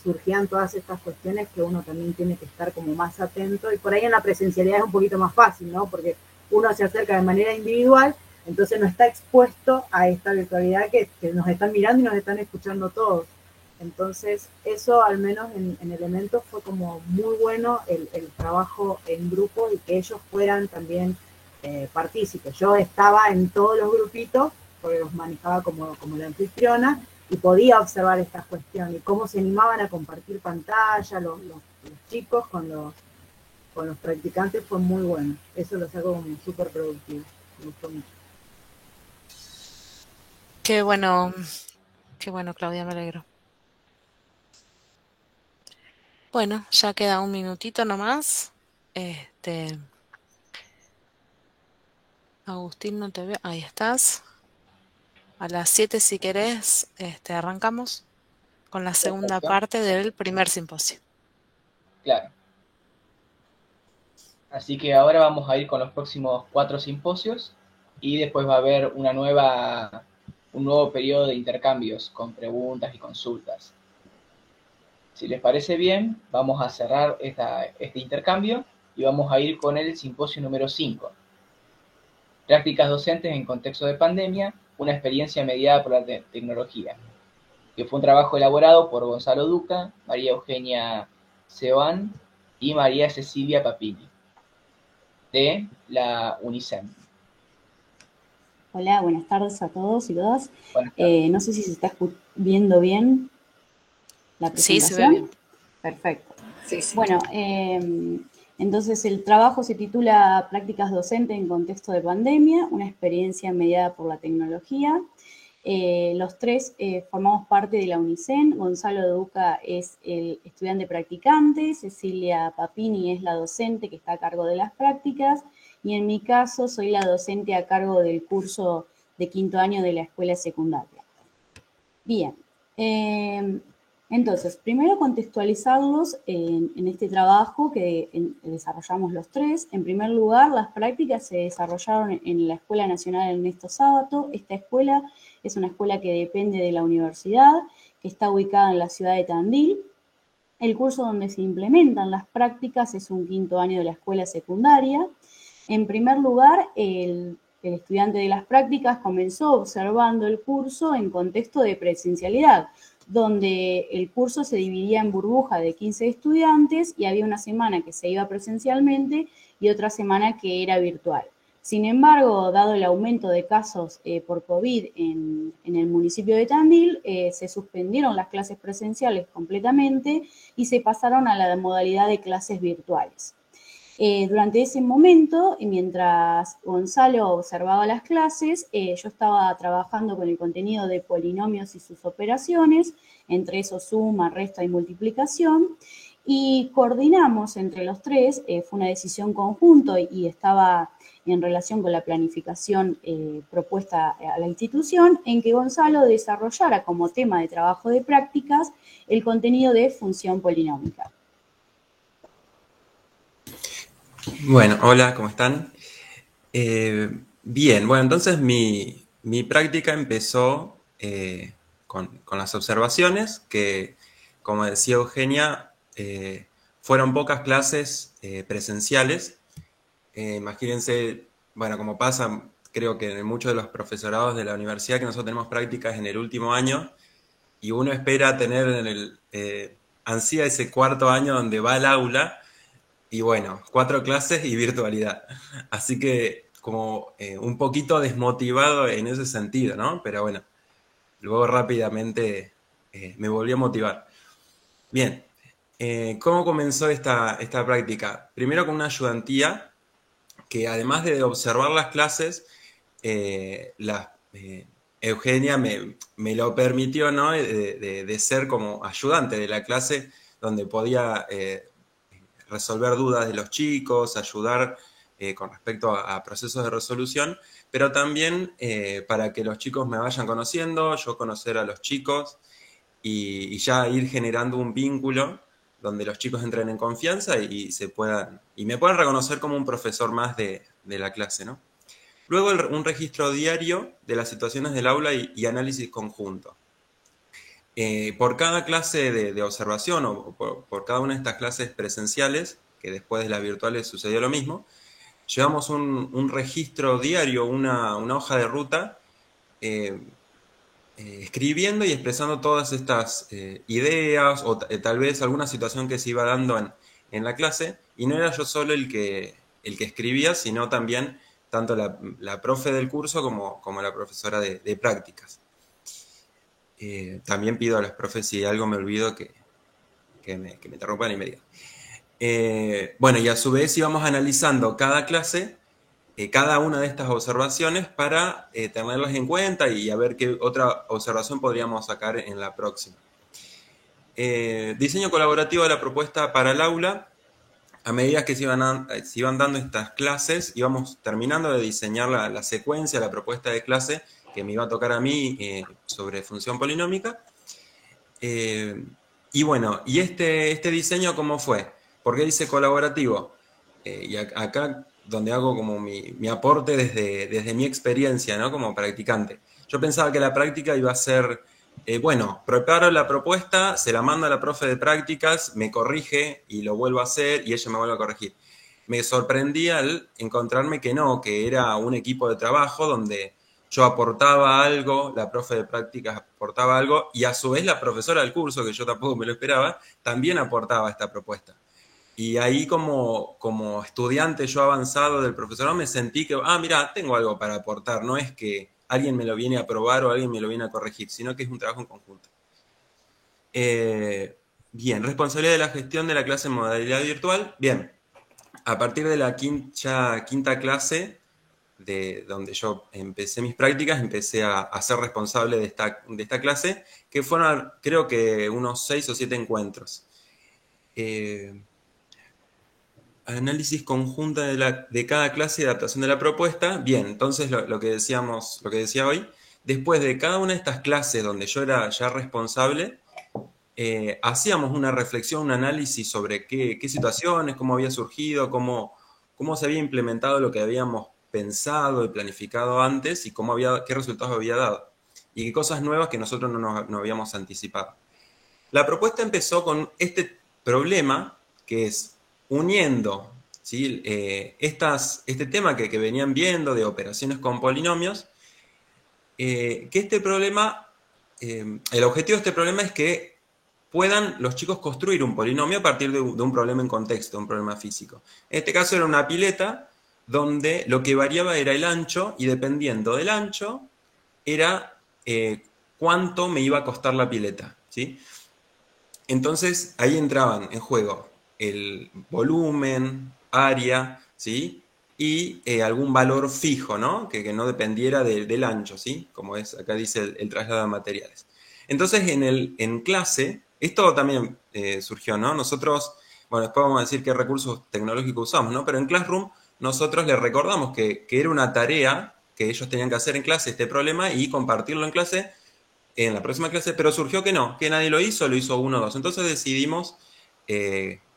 surgían todas estas cuestiones que uno también tiene que estar como más atento, y por ahí en la presencialidad es un poquito más fácil, ¿no? Porque uno se acerca de manera individual, entonces no está expuesto a esta virtualidad que nos están mirando y nos están escuchando todos. Entonces, eso al menos en Elementos fue como muy bueno el trabajo en grupo y que ellos fueran también partícipes. Yo estaba en todos los grupitos, porque los manejaba como la anfitriona, y podía observar estas cuestiones, y cómo se animaban a compartir pantalla, los chicos con los practicantes fue muy bueno. Eso lo saco como súper productivo. Me gustó mucho. Qué bueno, Claudia, me alegro. Bueno, ya queda un minutito nomás. Agustín, no te veo. Ahí estás. A las 7, si querés, arrancamos con la segunda parte del primer simposio. Claro. Así que ahora vamos a ir con los próximos 4 simposios y después va a haber un nuevo periodo de intercambios con preguntas y consultas. Si les parece bien, vamos a cerrar este intercambio y vamos a ir con el simposio número 5. Prácticas docentes en contexto de pandemia, una experiencia mediada por la tecnología, que fue un trabajo elaborado por Gonzalo Duca, María Eugenia Seoane y María Cecilia Papini. de la UNICEN. Hola, buenas tardes a todos y todas. Buenas tardes. No sé si se está viendo bien la presentación. Sí, se ve bien. Perfecto. Sí, sí. Bueno, entonces el trabajo se titula Prácticas docentes en contexto de pandemia, una experiencia mediada por la tecnología. Los tres formamos parte de la UNICEN. Gonzalo Duca es el estudiante practicante, Cecilia Papini es la docente que está a cargo de las prácticas, y en mi caso soy la docente a cargo del curso de 5º año de la escuela secundaria. Bien, entonces, primero contextualizarlos en este trabajo que desarrollamos los tres. En primer lugar, las prácticas se desarrollaron en la Escuela Nacional Ernesto Sábato. Esta escuela es una escuela que depende de la universidad, que está ubicada en la ciudad de Tandil. El curso donde se implementan las prácticas es un 5º año de la escuela secundaria. En primer lugar, el estudiante de las prácticas comenzó observando el curso en contexto de presencialidad, donde el curso se dividía en burbuja de 15 estudiantes y había una semana que se iba presencialmente y otra semana que era virtual. Sin embargo, dado el aumento de casos por COVID en el municipio de Tandil, se suspendieron las clases presenciales completamente y se pasaron a la modalidad de clases virtuales. Durante ese momento, mientras Gonzalo observaba las clases, yo estaba trabajando con el contenido de polinomios y sus operaciones, entre esos suma, resta y multiplicación, y coordinamos entre los tres, fue una decisión conjunta y estaba en relación con la planificación propuesta a la institución, en que Gonzalo desarrollara como tema de trabajo de prácticas el contenido de función polinómica. Bueno, hola, ¿cómo están? Bien, bueno, entonces mi práctica empezó con las observaciones, que, como decía Eugenia, fueron pocas clases presenciales. Imagínense, bueno, como pasa, creo que en muchos de los profesorados de la universidad, que nosotros tenemos prácticas en el último año, y uno espera tener ansía ese 4º año donde va al aula. Y bueno, 4 clases y virtualidad. Así que como un poquito desmotivado en ese sentido, ¿no? Pero bueno, luego rápidamente me volví a motivar. Bien, ¿cómo comenzó esta práctica? Primero con una ayudantía que, además de observar las clases, Eugenia me lo permitió, ¿no? De ser como ayudante de la clase, donde podía resolver dudas de los chicos, ayudar con respecto a procesos de resolución, pero también para que los chicos me vayan conociendo, yo conocer a los chicos y ya ir generando un vínculo donde los chicos entren en confianza y me puedan reconocer como un profesor más de la clase, ¿no? Luego un registro diario de las situaciones del aula y análisis conjunto. Por cada clase de observación o por cada una de estas clases presenciales, que después de las virtuales sucedió lo mismo, llevamos un registro diario, una hoja de ruta, escribiendo y expresando todas estas ideas o tal vez alguna situación que se iba dando en la clase, y no era yo solo el que escribía, sino también tanto la profe del curso como la profesora de prácticas. También pido a los profes, si algo me olvido, que me interrumpan y me digan. Bueno, y a su vez íbamos analizando cada clase, cada una de estas observaciones para tenerlas en cuenta y a ver qué otra observación podríamos sacar en la próxima. Diseño colaborativo de la propuesta para el aula. A medida que se iban dando estas clases, íbamos terminando de diseñar la secuencia, la propuesta de clase que me iba a tocar a mí sobre función polinómica. Y bueno, ¿y este diseño cómo fue? ¿Por qué dice colaborativo? Y acá donde hago como mi aporte desde mi experiencia, ¿no? Como practicante. Yo pensaba que la práctica iba a ser, bueno, preparo la propuesta, se la mando a la profe de prácticas, me corrige y lo vuelvo a hacer y ella me vuelve a corregir. Me sorprendí al encontrarme que no, que era un equipo de trabajo donde yo aportaba algo, la profe de prácticas aportaba algo, y a su vez la profesora del curso, que yo tampoco me lo esperaba, también aportaba esta propuesta. Y ahí como estudiante yo avanzado del profesorado me sentí que, mira, tengo algo para aportar, no es que alguien me lo viene a probar o alguien me lo viene a corregir, sino que es un trabajo en conjunto. Bien, responsabilidad de la gestión de la clase en modalidad virtual. Bien, a partir de la quinta clase, de donde yo empecé mis prácticas, empecé a ser responsable de esta clase, que fueron creo que unos 6 o 7 encuentros. Análisis conjunta de cada clase y adaptación de la propuesta. Bien, entonces lo que decía hoy, después de cada una de estas clases donde yo era ya responsable, hacíamos una reflexión, un análisis sobre qué situaciones, cómo había surgido, cómo se había implementado lo que habíamos pensado y planificado antes y qué resultados había dado. Y qué cosas nuevas que nosotros no habíamos anticipado. La propuesta empezó con este problema que es uniendo, ¿sí? Este tema que venían viendo de operaciones con polinomios, que este problema, el objetivo de este problema es que puedan los chicos construir un polinomio a partir de un problema en contexto, un problema físico. En este caso era una pileta donde lo que variaba era el ancho y dependiendo del ancho era cuánto me iba a costar la pileta, ¿sí? Entonces ahí entraban en juego el volumen, área, ¿sí? Y algún valor fijo, ¿no? Que no dependiera del ancho, ¿sí? Como es, acá dice el traslado de materiales. Entonces en clase, esto también surgió, ¿no? Nosotros, bueno, después vamos a decir qué recursos tecnológicos usamos, ¿no? Pero en Classroom nosotros les recordamos que era una tarea que ellos tenían que hacer en clase este problema y compartirlo en clase en la próxima clase, pero surgió que no, que nadie lo hizo uno o dos. Entonces decidimos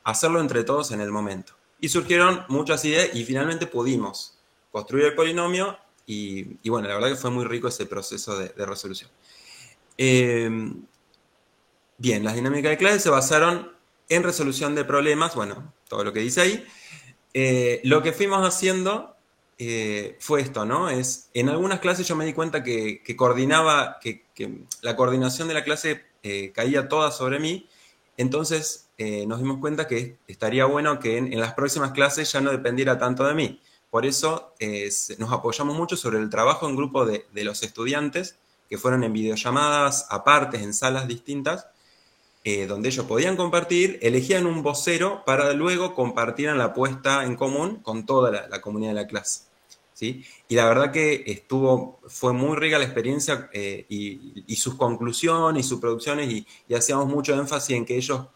hacerlo entre todos en el momento. Y surgieron muchas ideas y finalmente pudimos construir el polinomio y bueno, la verdad que fue muy rico ese proceso de resolución. Bien, las dinámicas de clase se basaron en resolución de problemas, bueno, todo lo que dice ahí. Lo que fuimos haciendo fue esto, ¿no? En algunas clases yo me di cuenta que la coordinación de la clase caía toda sobre mí, entonces nos dimos cuenta que estaría bueno que en las próximas clases ya no dependiera tanto de mí. Por eso nos apoyamos mucho sobre el trabajo en grupo de los estudiantes, que fueron en videollamadas apartes, en salas distintas, donde ellos podían compartir, elegían un vocero para luego compartir la puesta en común con toda la comunidad de la clase, ¿sí? Y la verdad que fue muy rica la experiencia y sus conclusiones y sus producciones y hacíamos mucho énfasis en que ellos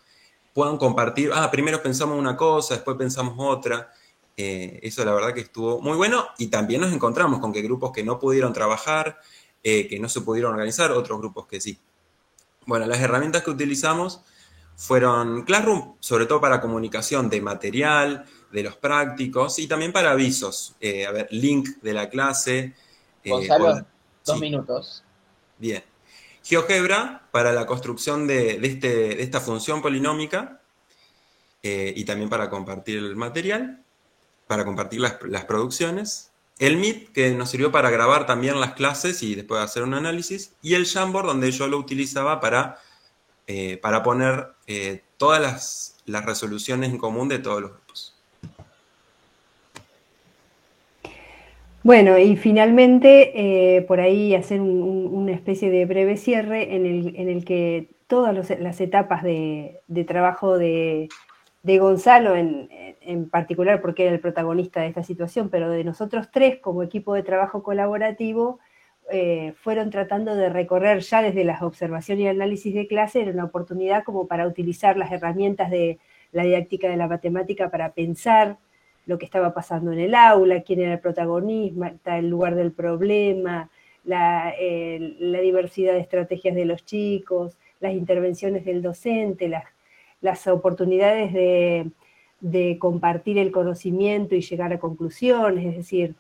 puedan compartir, primero pensamos una cosa, después pensamos otra. Eso la verdad que estuvo muy bueno y también nos encontramos con que grupos que no pudieron trabajar, que no se pudieron organizar, otros grupos que sí. Bueno, las herramientas que utilizamos fueron Classroom, sobre todo para comunicación de material, de los prácticos y también para avisos. Link de la clase. Gonzalo, 2 minutos. Bien. GeoGebra para la construcción de esta función polinómica y también para compartir el material, para compartir las producciones. El Meet, que nos sirvió para grabar también las clases y después hacer un análisis. Y el Jamboard, donde yo lo utilizaba para poner todas las resoluciones en común de todos los grupos. Bueno, y finalmente, por ahí hacer una especie de breve cierre en el que todas las etapas de trabajo de Gonzalo en particular, porque era el protagonista de esta situación, pero de nosotros tres como equipo de trabajo colaborativo, fueron tratando de recorrer ya desde las observaciones y análisis de clase, era una oportunidad como para utilizar las herramientas de la didáctica de la matemática para pensar lo que estaba pasando en el aula, quién era el protagonista, el lugar del problema, la diversidad de estrategias de los chicos, las intervenciones del docente, las oportunidades de compartir el conocimiento y llegar a conclusiones, es decir,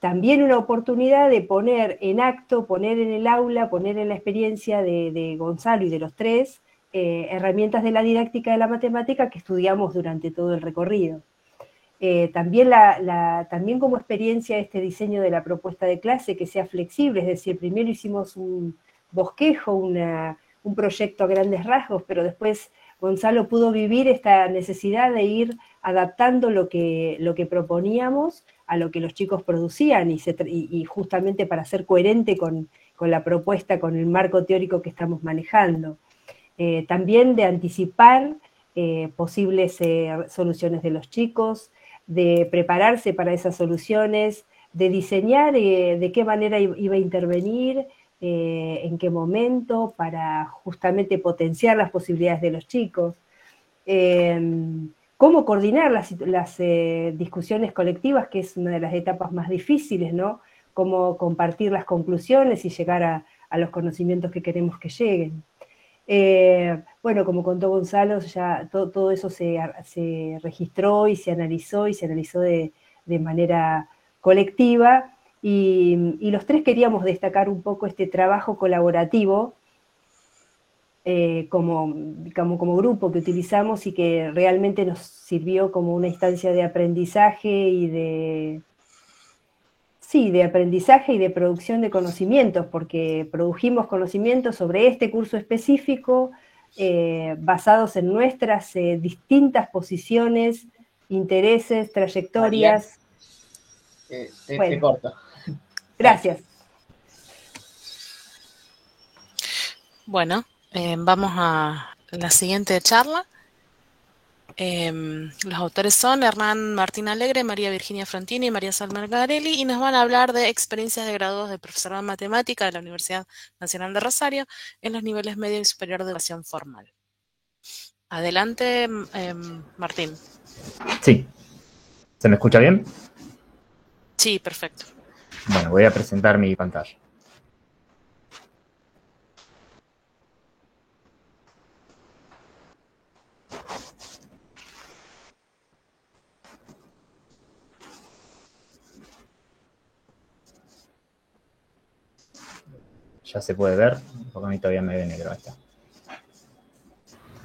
también una oportunidad de poner en acto, poner en el aula, poner en la experiencia de Gonzalo y de los tres, herramientas de la didáctica de la matemática que estudiamos durante todo el recorrido. También como experiencia este diseño de la propuesta de clase que sea flexible, es decir, primero hicimos un bosquejo, un proyecto a grandes rasgos, pero después Gonzalo pudo vivir esta necesidad de ir adaptando lo que proponíamos a lo que los chicos producían y justamente para ser coherente con la propuesta, con el marco teórico que estamos manejando. También de anticipar posibles soluciones de los chicos, de prepararse para esas soluciones, de diseñar de qué manera iba a intervenir, en qué momento, para justamente potenciar las posibilidades de los chicos. Cómo coordinar las discusiones colectivas, que es una de las etapas más difíciles, ¿no? Cómo compartir las conclusiones y llegar a los conocimientos que queremos que lleguen. Bueno, como contó Gonzalo, ya todo eso se registró y se analizó de manera colectiva, y los tres queríamos destacar un poco este trabajo colaborativo como grupo que utilizamos y que realmente nos sirvió como una instancia de aprendizaje y de aprendizaje y de producción de conocimientos, porque produjimos conocimientos sobre este curso específico basados en nuestras distintas posiciones, intereses, trayectorias. Te corto. Gracias. Bueno, vamos a la siguiente charla. Los autores son Hernán Martín Alegre, María Virginia Frontini y María Sol Mengarelli, y nos van a hablar de experiencias de graduados de profesorado de matemática de la Universidad Nacional de Rosario en los niveles medio y superior de educación formal. Adelante, Martín. Sí. ¿Se me escucha bien? Sí, perfecto. Bueno, voy a presentar mi pantalla. Ya se puede ver, porque a mí todavía me ve negro. Ahí está.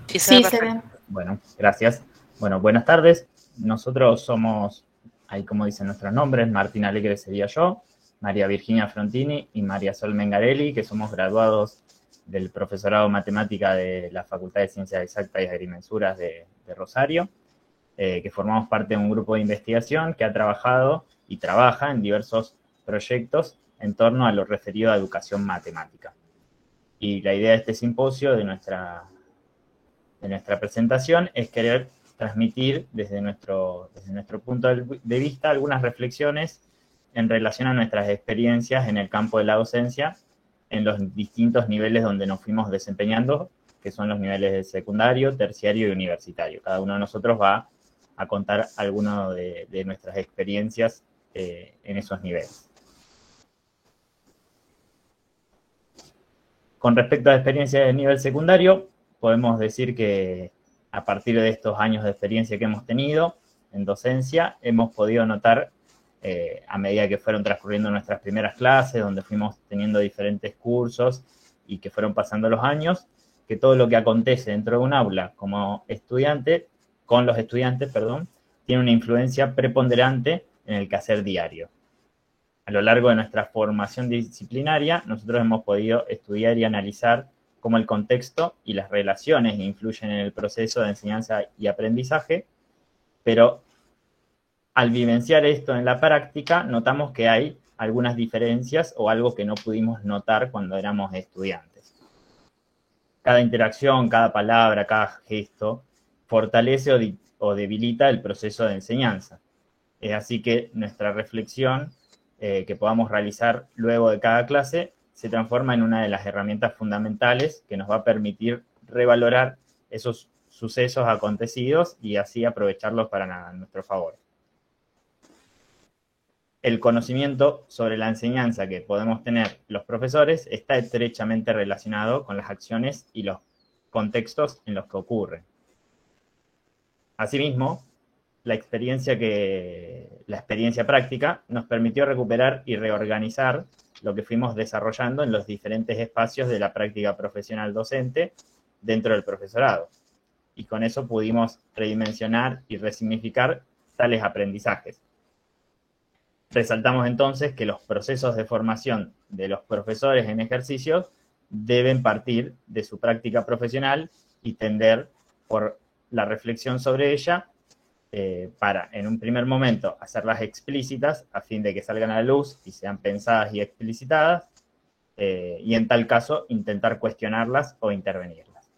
Sí, se ve. Bueno, gracias. Bueno, buenas tardes. Nosotros somos, ahí como dicen nuestros nombres, Martín Alegre sería yo, María Virginia Frontini y María Sol Mengarelli, que somos graduados del profesorado de matemática de la Facultad de Ciencias Exactas y Agrimensuras de Rosario, que formamos parte de un grupo de investigación que ha trabajado y trabaja en diversos proyectos en torno a lo referido a educación matemática. Y la idea de este simposio, de nuestra presentación, es querer transmitir desde nuestro punto de vista algunas reflexiones en relación a nuestras experiencias en el campo de la docencia, en los distintos niveles donde nos fuimos desempeñando, que son los niveles de secundario, terciario y universitario. Cada uno de nosotros va a contar algunas de nuestras experiencias en esos niveles. Con respecto a experiencias de nivel secundario, podemos decir que a partir de estos años de experiencia que hemos tenido en docencia, hemos podido notar, a medida que fueron transcurriendo nuestras primeras clases, donde fuimos teniendo diferentes cursos y que fueron pasando los años, que todo lo que acontece dentro de un aula como estudiante, con los estudiantes, tiene una influencia preponderante en el quehacer diario. A lo largo de nuestra formación disciplinaria, nosotros hemos podido estudiar y analizar cómo el contexto y las relaciones influyen en el proceso de enseñanza y aprendizaje, pero al vivenciar esto en la práctica, notamos que hay algunas diferencias o algo que no pudimos notar cuando éramos estudiantes. Cada interacción, cada palabra, cada gesto, fortalece o debilita el proceso de enseñanza. Es así que nuestra reflexión que podamos realizar luego de cada clase se transforma en una de las herramientas fundamentales que nos va a permitir revalorar esos sucesos acontecidos y así aprovecharlos para nuestro favor. El conocimiento sobre la enseñanza que podemos tener los profesores está estrechamente relacionado con las acciones y los contextos en los que ocurren. Asimismo, la experiencia práctica nos permitió recuperar y reorganizar lo que fuimos desarrollando en los diferentes espacios de la práctica profesional docente dentro del profesorado. Y con eso pudimos redimensionar y resignificar tales aprendizajes. Resaltamos entonces que los procesos de formación de los profesores en ejercicios deben partir de su práctica profesional y tender por la reflexión sobre ella, para, en un primer momento, hacerlas explícitas a fin de que salgan a la luz y sean pensadas y explicitadas, y en tal caso, intentar cuestionarlas o intervenirlas.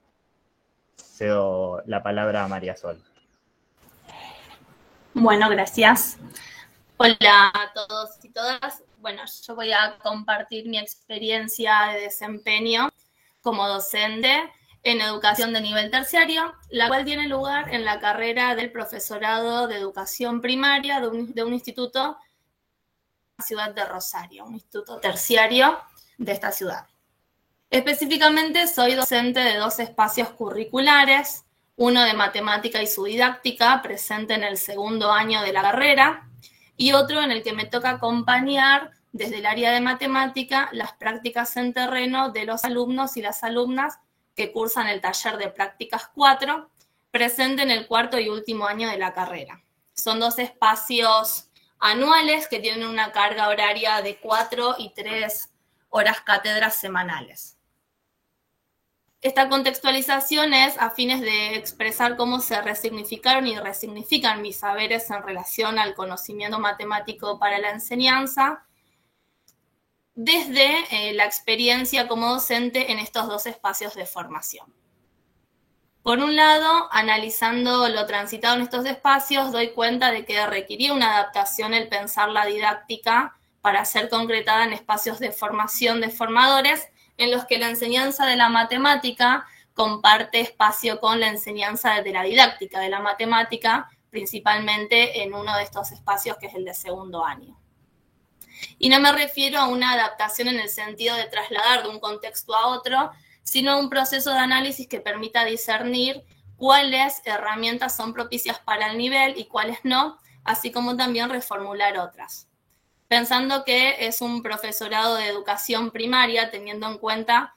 Cedo la palabra a María Sol. Bueno, gracias. Hola a todos y todas. Bueno, yo voy a compartir mi experiencia de desempeño como docente en educación de nivel terciario, la cual tiene lugar en la carrera del profesorado de educación primaria de un instituto en la ciudad de Rosario, un instituto terciario de esta ciudad. Específicamente soy docente de 2 espacios curriculares, uno de matemática y su didáctica, presente en el 2º año de la carrera, y otro en el que me toca acompañar desde el área de matemática las prácticas en terreno de los alumnos y las alumnas que cursan el taller de prácticas 4, presente en el 4º y último año de la carrera. Son 2 espacios anuales que tienen una carga horaria de 4 y 3 horas cátedras semanales. Esta contextualización es a fines de expresar cómo se resignificaron y resignifican mis saberes en relación al conocimiento matemático para la enseñanza, desde la experiencia como docente en estos 2 espacios de formación. Por un lado, analizando lo transitado en estos espacios, doy cuenta de que requería una adaptación el pensar la didáctica para ser concretada en espacios de formación de formadores, en los que la enseñanza de la matemática comparte espacio con la enseñanza de la didáctica de la matemática, principalmente en uno de estos espacios que es el de 2º año. Y no me refiero a una adaptación en el sentido de trasladar de un contexto a otro, sino a un proceso de análisis que permita discernir cuáles herramientas son propicias para el nivel y cuáles no, así como también reformular otras. Pensando que es un profesorado de educación primaria, teniendo en cuenta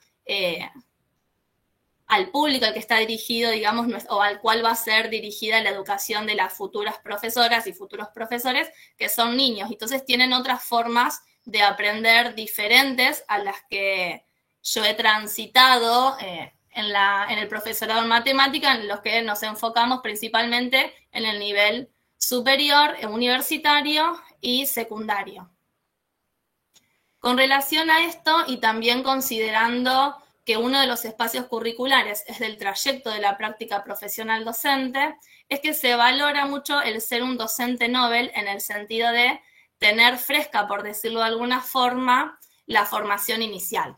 al público al que está dirigido, digamos, o al cual va a ser dirigida la educación de las futuras profesoras y futuros profesores, que son niños. Entonces tienen otras formas de aprender diferentes a las que yo he transitado en el profesorado en matemática, en los que nos enfocamos principalmente en el nivel superior, universitario y secundario. Con relación a esto, y también considerando que uno de los espacios curriculares es del trayecto de la práctica profesional docente, es que se valora mucho el ser un docente novel en el sentido de tener fresca, por decirlo de alguna forma, la formación inicial.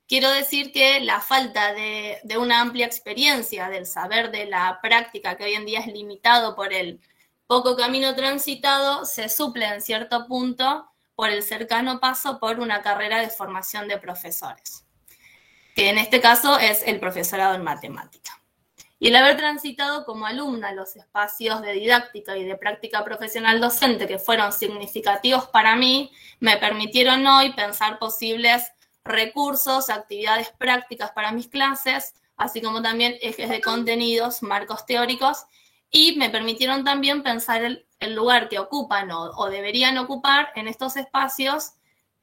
Quiero decir que la falta de una amplia experiencia del saber de la práctica, que hoy en día es limitado por el poco camino transitado, se suple en cierto punto por el cercano paso por una carrera de formación de profesores, que en este caso es el profesorado en matemática. Y el haber transitado como alumna los espacios de didáctica y de práctica profesional docente que fueron significativos para mí, me permitieron hoy pensar posibles recursos, actividades prácticas para mis clases, así como también ejes de contenidos, marcos teóricos, y me permitieron también pensar el lugar que ocupan o deberían ocupar en estos espacios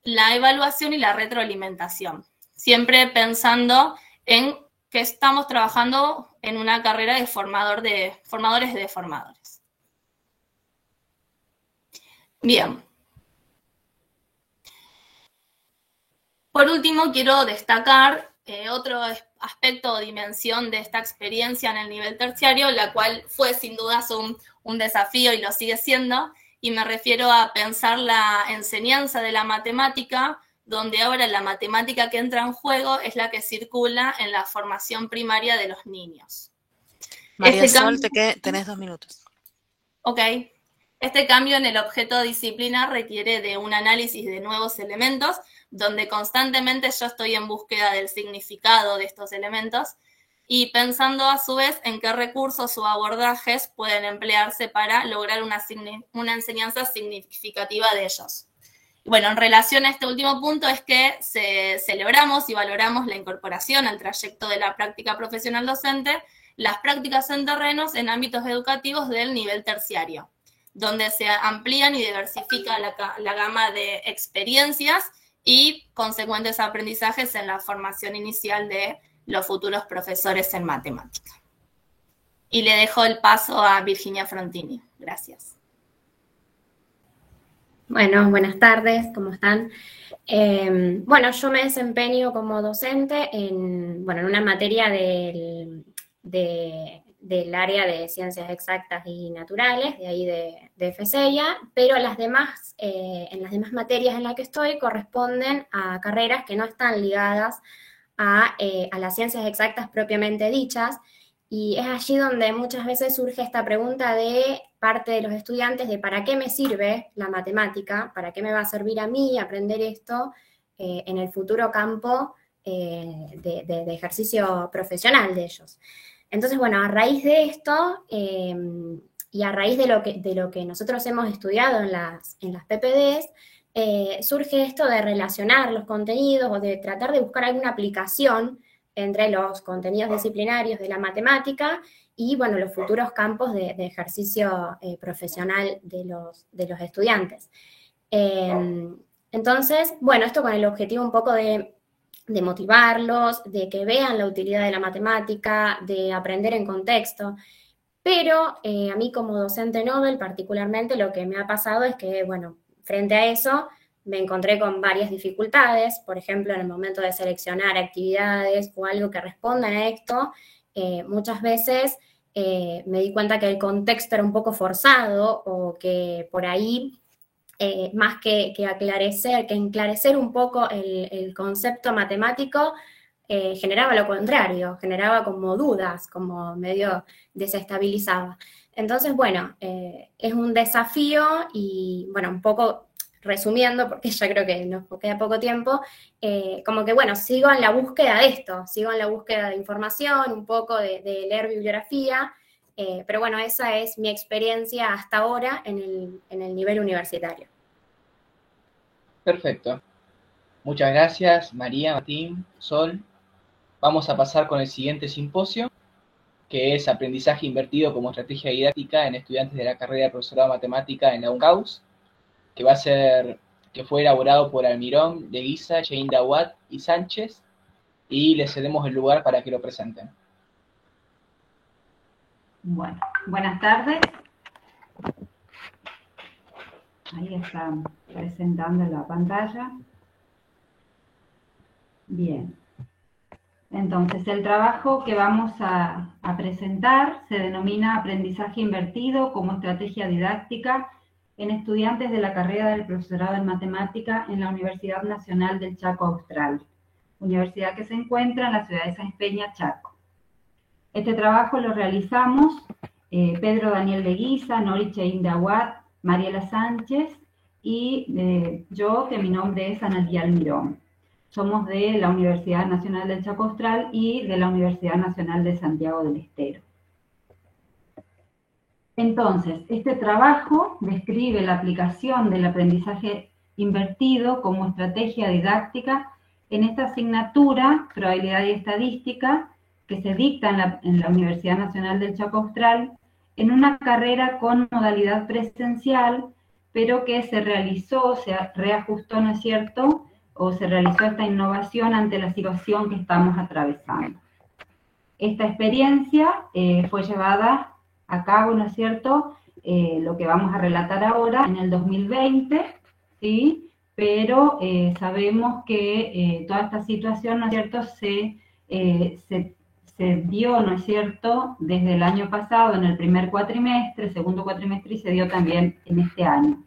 la evaluación y la retroalimentación. Siempre pensando en que estamos trabajando en una carrera de formadores de formadores. Bien. Por último, quiero destacar otro aspecto o dimensión de esta experiencia en el nivel terciario, la cual fue sin dudas un desafío y lo sigue siendo, y me refiero a pensar la enseñanza de la matemática, donde ahora la matemática que entra en juego es la que circula en la formación primaria de los niños. María Sol, tenés 2 minutos. Ok. Este cambio en el objeto disciplinar requiere de un análisis de nuevos elementos, donde constantemente yo estoy en búsqueda del significado de estos elementos y pensando a su vez en qué recursos o abordajes pueden emplearse para lograr una enseñanza significativa de ellos. Bueno, en relación a este último punto es que celebramos y valoramos la incorporación al trayecto de la práctica profesional docente, las prácticas en terrenos en ámbitos educativos del nivel terciario, donde se amplían y diversifica la gama de experiencias y consecuentes aprendizajes en la formación inicial de los futuros profesores en matemática. Y le dejo el paso a Virginia Frontini. Gracias. Bueno, buenas tardes, ¿cómo están? Bueno, yo me desempeño como docente en una materia del área de ciencias exactas y naturales, de ahí de FCEIA, pero en las demás materias en las que estoy corresponden a carreras que no están ligadas a las ciencias exactas propiamente dichas, y es allí donde muchas veces surge esta pregunta de parte de los estudiantes de ¿para qué me sirve la matemática? ¿Para qué me va a servir a mí aprender esto en el futuro campo de ejercicio profesional de ellos? Entonces, bueno, a raíz de esto y a raíz de lo que nosotros hemos estudiado en las PPDs, surge esto de relacionar los contenidos o de tratar de buscar alguna aplicación entre los contenidos disciplinarios de la matemática y, bueno, los futuros campos de ejercicio profesional de los estudiantes. Entonces, bueno, esto con el objetivo un poco de motivarlos, de que vean la utilidad de la matemática, de aprender en contexto. Pero a mí como docente Nobel particularmente lo que me ha pasado es que, bueno, frente a eso me encontré con varias dificultades, por ejemplo, en el momento de seleccionar actividades o algo que respondan a esto, muchas veces me di cuenta que el contexto era un poco forzado o que por ahí, más que enclarecer un poco el concepto matemático, generaba lo contrario, generaba como dudas, como medio desestabilizaba. Entonces, bueno, es un desafío y, bueno, un poco resumiendo, porque ya creo que nos queda poco tiempo, como que, bueno, sigo en la búsqueda de esto, sigo en la búsqueda de información, un poco de leer bibliografía, pero bueno, esa es mi experiencia hasta ahora en el nivel universitario. Perfecto. Muchas gracias, María, Martín, Sol. Vamos a pasar con el siguiente simposio, que es Aprendizaje Invertido como Estrategia Didáctica en Estudiantes de la Carrera de Profesorado de Matemática en la UNCAUS, que fue elaborado por Almirón, de Guisa, Jane Dawat y Sánchez, y les cedemos el lugar para que lo presenten. Bueno, buenas tardes. Ahí está presentando la pantalla. Bien. Entonces, el trabajo que vamos a presentar se denomina Aprendizaje Invertido como Estrategia Didáctica en Estudiantes de la Carrera del Profesorado en Matemática en la Universidad Nacional del Chaco Austral, universidad que se encuentra en la ciudad de Sáenz Peña, Chaco. Este trabajo lo realizamos Pedro Daniel de Guisa, Nori Chein Dawat, Mariela Sánchez y yo, que mi nombre es Analía Almirón. Somos de la Universidad Nacional del Chaco Austral y de la Universidad Nacional de Santiago del Estero. Entonces, este trabajo describe la aplicación del aprendizaje invertido como estrategia didáctica en esta asignatura, Probabilidad y Estadística, que se dicta en la Universidad Nacional del Chaco Austral, en una carrera con modalidad presencial, pero que se realizó, se reajustó, ¿no es cierto?, o se realizó esta innovación ante la situación que estamos atravesando. Esta experiencia fue llevada a cabo, ¿no es cierto?, lo que vamos a relatar ahora en el 2020, ¿sí?, pero sabemos que toda esta situación, ¿no es cierto?, se dio, ¿no es cierto?, desde el año pasado en el primer cuatrimestre, segundo cuatrimestre, y se dio también en este año.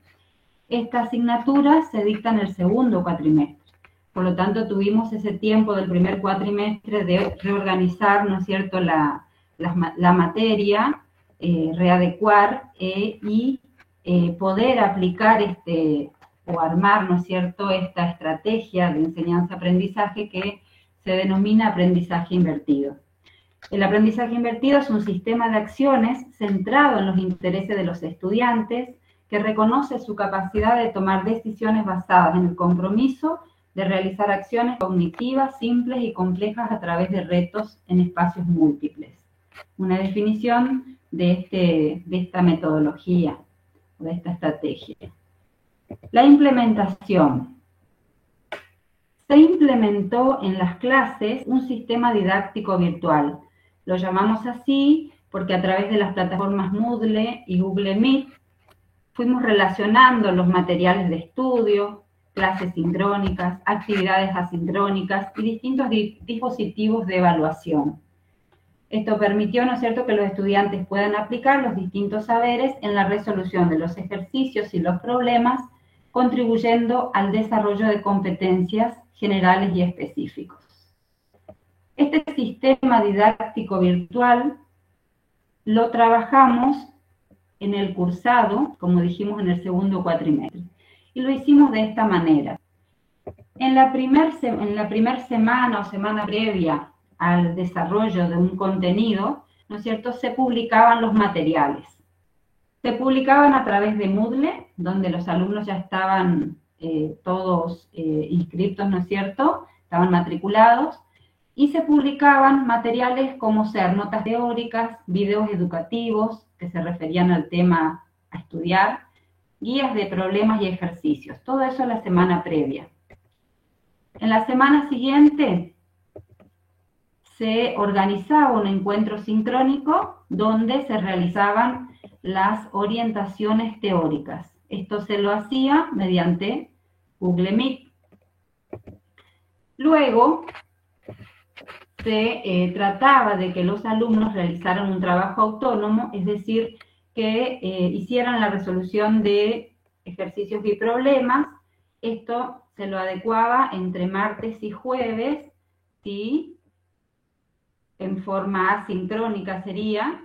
Esta asignatura se dicta en el segundo cuatrimestre. Por lo tanto, tuvimos ese tiempo del primer cuatrimestre de reorganizar, ¿no es cierto?, la materia, readecuar y poder aplicar o armar, ¿no es cierto?, esta estrategia de enseñanza-aprendizaje que se denomina aprendizaje invertido. El aprendizaje invertido es un sistema de acciones centrado en los intereses de los estudiantes que reconoce su capacidad de tomar decisiones basadas en el compromiso de realizar acciones cognitivas simples y complejas a través de retos en espacios múltiples. Una definición de esta metodología, de esta estrategia. La implementación. Se implementó en las clases un sistema didáctico virtual. Lo llamamos así porque a través de las plataformas Moodle y Google Meet fuimos relacionando los materiales de estudio, clases sincrónicas, actividades asincrónicas y distintos dispositivos de evaluación. Esto permitió, ¿no es cierto?, que los estudiantes puedan aplicar los distintos saberes en la resolución de los ejercicios y los problemas, contribuyendo al desarrollo de competencias generales y específicos. Este sistema didáctico virtual lo trabajamos en el cursado, como dijimos, en el segundo cuatrimestre. Y lo hicimos de esta manera. En la primer semana o semana previa al desarrollo de un contenido, ¿no es cierto?, se publicaban los materiales. Se publicaban a través de Moodle, donde los alumnos ya estaban todos inscritos, ¿no es cierto?, estaban matriculados, y se publicaban materiales como ser notas teóricas, videos educativos que se referían al tema a estudiar, guías de problemas y ejercicios, todo eso la semana previa. En la semana siguiente se organizaba un encuentro sincrónico donde se realizaban las orientaciones teóricas. Esto se lo hacía mediante Google Meet. Luego se trataba de que los alumnos realizaran un trabajo autónomo, es decir, que hicieran la resolución de ejercicios y problemas. Esto se lo adecuaba entre martes y jueves, ¿sí?, en forma asincrónica sería,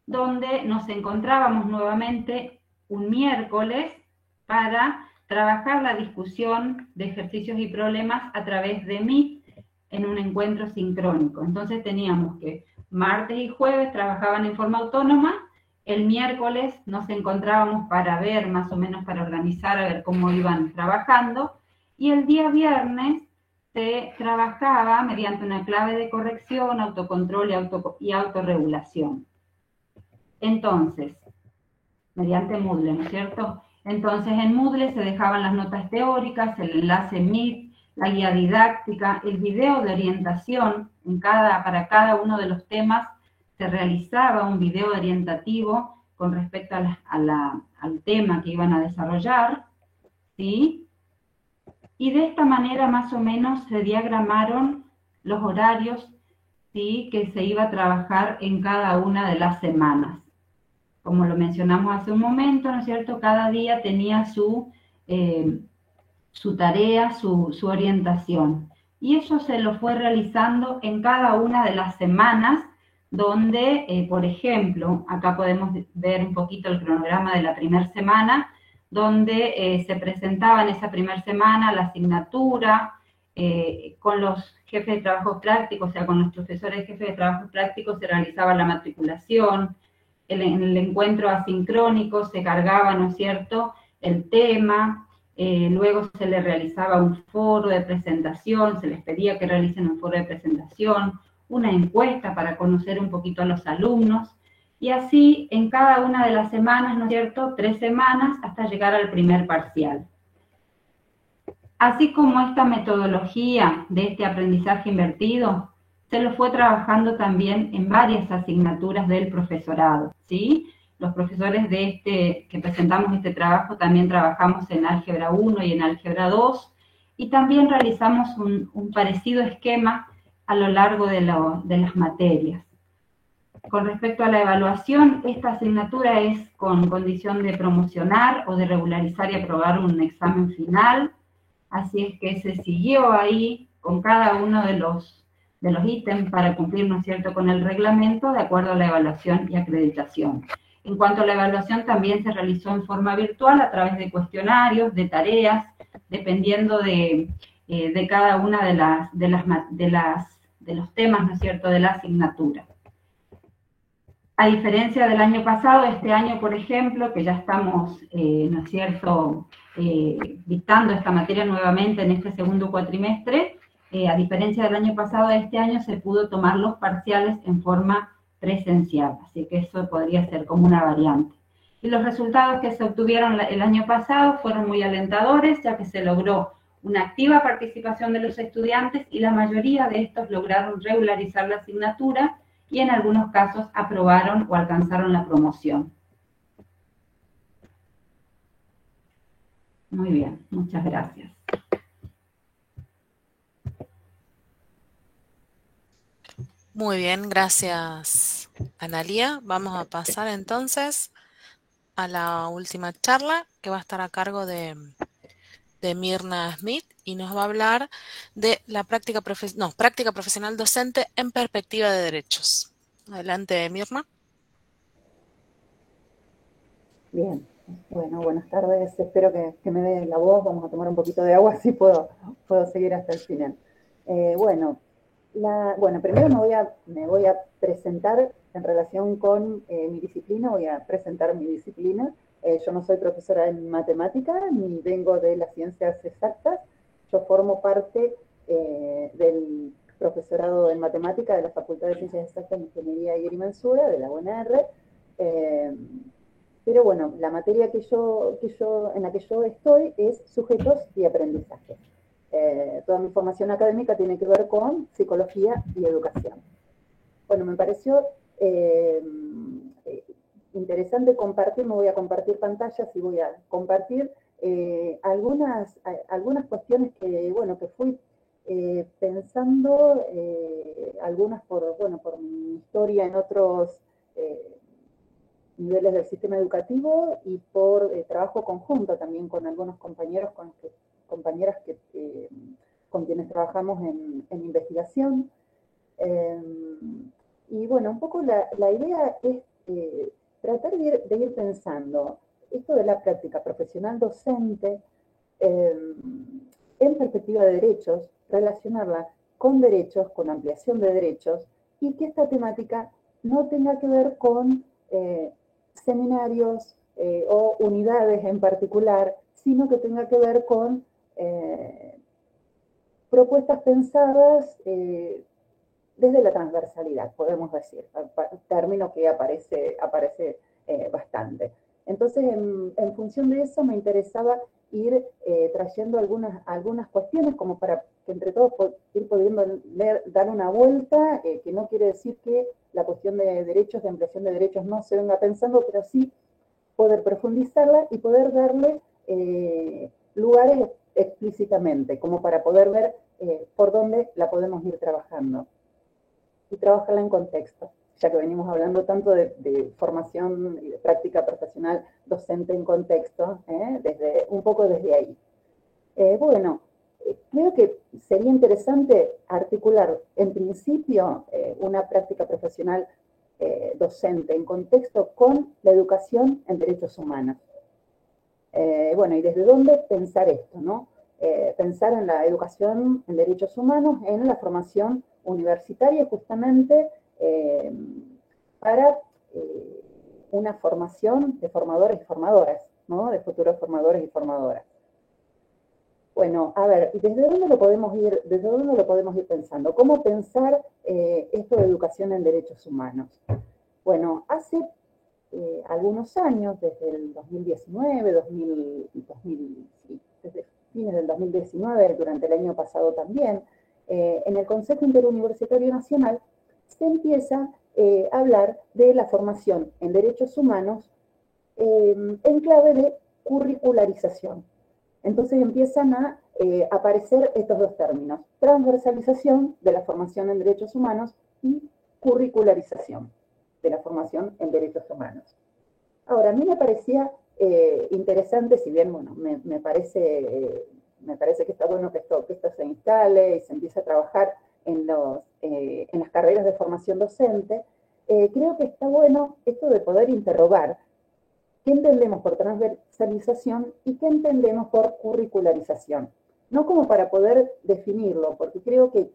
donde nos encontrábamos nuevamente un miércoles para trabajar la discusión de ejercicios y problemas a través de Meet en un encuentro sincrónico. Entonces teníamos que martes y jueves trabajaban en forma autónoma, el miércoles nos encontrábamos para ver, más o menos para organizar, a ver cómo iban trabajando, y el día viernes se trabajaba mediante una clave de corrección, autocontrol y autorregulación. Entonces, mediante Moodle, ¿no es cierto? Entonces en Moodle se dejaban las notas teóricas, el enlace Meet, la guía didáctica, el video de orientación, para cada uno de los temas se realizaba un video orientativo con respecto al tema que iban a desarrollar, ¿sí? Y de esta manera más o menos se diagramaron los horarios, ¿sí?, que se iba a trabajar en cada una de las semanas. Como lo mencionamos hace un momento, ¿no es cierto?, cada día tenía su tarea, su orientación. Y eso se lo fue realizando en cada una de las semanas, donde, por ejemplo, acá podemos ver un poquito el cronograma de la primera semana, donde se presentaba en esa primera semana la asignatura, con los jefes de trabajo prácticos, o sea, con los profesores jefes de trabajo prácticos se realizaba la matriculación, en el encuentro asincrónico se cargaba, ¿no es cierto?, el tema, luego se les realizaba un foro de presentación, se les pedía que realicen un foro de presentación, una encuesta para conocer un poquito a los alumnos, y así en cada una de las semanas, ¿no es cierto?, 3 semanas hasta llegar al primer parcial. Así como esta metodología de este aprendizaje invertido, se lo fue trabajando también en varias asignaturas del profesorado, ¿sí? Los profesores que presentamos este trabajo también trabajamos en Álgebra 1 y en Álgebra 2, y también realizamos un parecido esquema a lo largo de las materias. Con respecto a la evaluación, esta asignatura es con condición de promocionar o de regularizar y aprobar un examen final, así es que se siguió ahí con cada uno de los ítems para cumplir, ¿no es cierto?, con el reglamento de acuerdo a la evaluación y acreditación. En cuanto a la evaluación, también se realizó en forma virtual a través de cuestionarios, de tareas, dependiendo de cada una de los temas, ¿no es cierto?, de la asignatura. A diferencia del año pasado, este año, por ejemplo, que ya estamos, ¿no es cierto?, dictando esta materia nuevamente en este segundo cuatrimestre, a diferencia del año pasado, este año se pudo tomar los parciales en forma presencial, así que eso podría ser como una variante. Y los resultados que se obtuvieron el año pasado fueron muy alentadores, ya que se logró una activa participación de los estudiantes y la mayoría de estos lograron regularizar la asignatura y en algunos casos aprobaron o alcanzaron la promoción. Muy bien, muchas gracias. Muy bien, gracias, Analía. Vamos a pasar entonces a la última charla, que va a estar a cargo de Mirna Smith, y nos va a hablar de la práctica profesional docente en perspectiva de derechos. Adelante, Mirna. Bien, bueno, buenas tardes. Espero que me dé la voz. Vamos a tomar un poquito de agua, así puedo seguir hasta el final. Bueno, primero me voy a presentar en relación con mi disciplina. Voy a presentar mi disciplina. Yo no soy profesora en matemática, ni vengo de las ciencias exactas. Yo formo parte del profesorado en matemática de la Facultad de Ciencias Exactas, Ingeniería y Agrimensura, de la UNR. Pero bueno, la materia en la que yo estoy es sujetos y aprendizaje. Toda mi formación académica tiene que ver con psicología y educación. Bueno, me pareció interesante compartir, me voy a compartir pantallas y voy a compartir algunas cuestiones que fui pensando, algunas por mi historia en otros niveles del sistema educativo y por trabajo conjunto también con algunos compañeros, compañeras con quienes trabajamos en investigación. Y bueno, un poco la idea es tratar de ir pensando esto de la práctica profesional docente en perspectiva de derechos, relacionarla con derechos, con ampliación de derechos, y que esta temática no tenga que ver con seminarios o unidades en particular, sino que tenga que ver con propuestas pensadas desde la transversalidad, podemos decir, término que aparece bastante. Entonces, en función de eso, me interesaba ir trayendo algunas cuestiones como para que entre todos ir pudiendo dar una vuelta, que no quiere decir que la cuestión de derechos, de ampliación de derechos no se venga pensando, pero sí poder profundizarla y poder darle lugares explícitamente, como para poder ver por dónde la podemos ir trabajando. Y trabajarla en contexto, ya que venimos hablando tanto de formación y de práctica profesional docente en contexto, un poco desde ahí. Creo que sería interesante articular en principio una práctica profesional docente en contexto con la educación en derechos humanos. Y desde dónde pensar esto, ¿no? Pensar en la educación en derechos humanos, en la formación universitaria, justamente para una formación de formadores y formadoras, ¿no? De futuros formadores y formadoras. Bueno, a ver, ¿desde dónde lo podemos ir pensando? ¿Cómo pensar esto de educación en derechos humanos? Bueno, hace algunos años, desde el 2019, desde fines del 2019, durante el año pasado también, en el Consejo Interuniversitario Nacional se empieza a hablar de la formación en derechos humanos en clave de curricularización. Entonces empiezan a aparecer estos dos términos: transversalización de la formación en derechos humanos y curricularización de la formación en derechos humanos. Ahora, a mí me parecía interesante, si bien, me parece que está bueno que esto se instale y se empiece a trabajar en las carreras de formación docente. Creo que está bueno esto de poder interrogar qué entendemos por transversalización y qué entendemos por curricularización. No como para poder definirlo, porque creo que,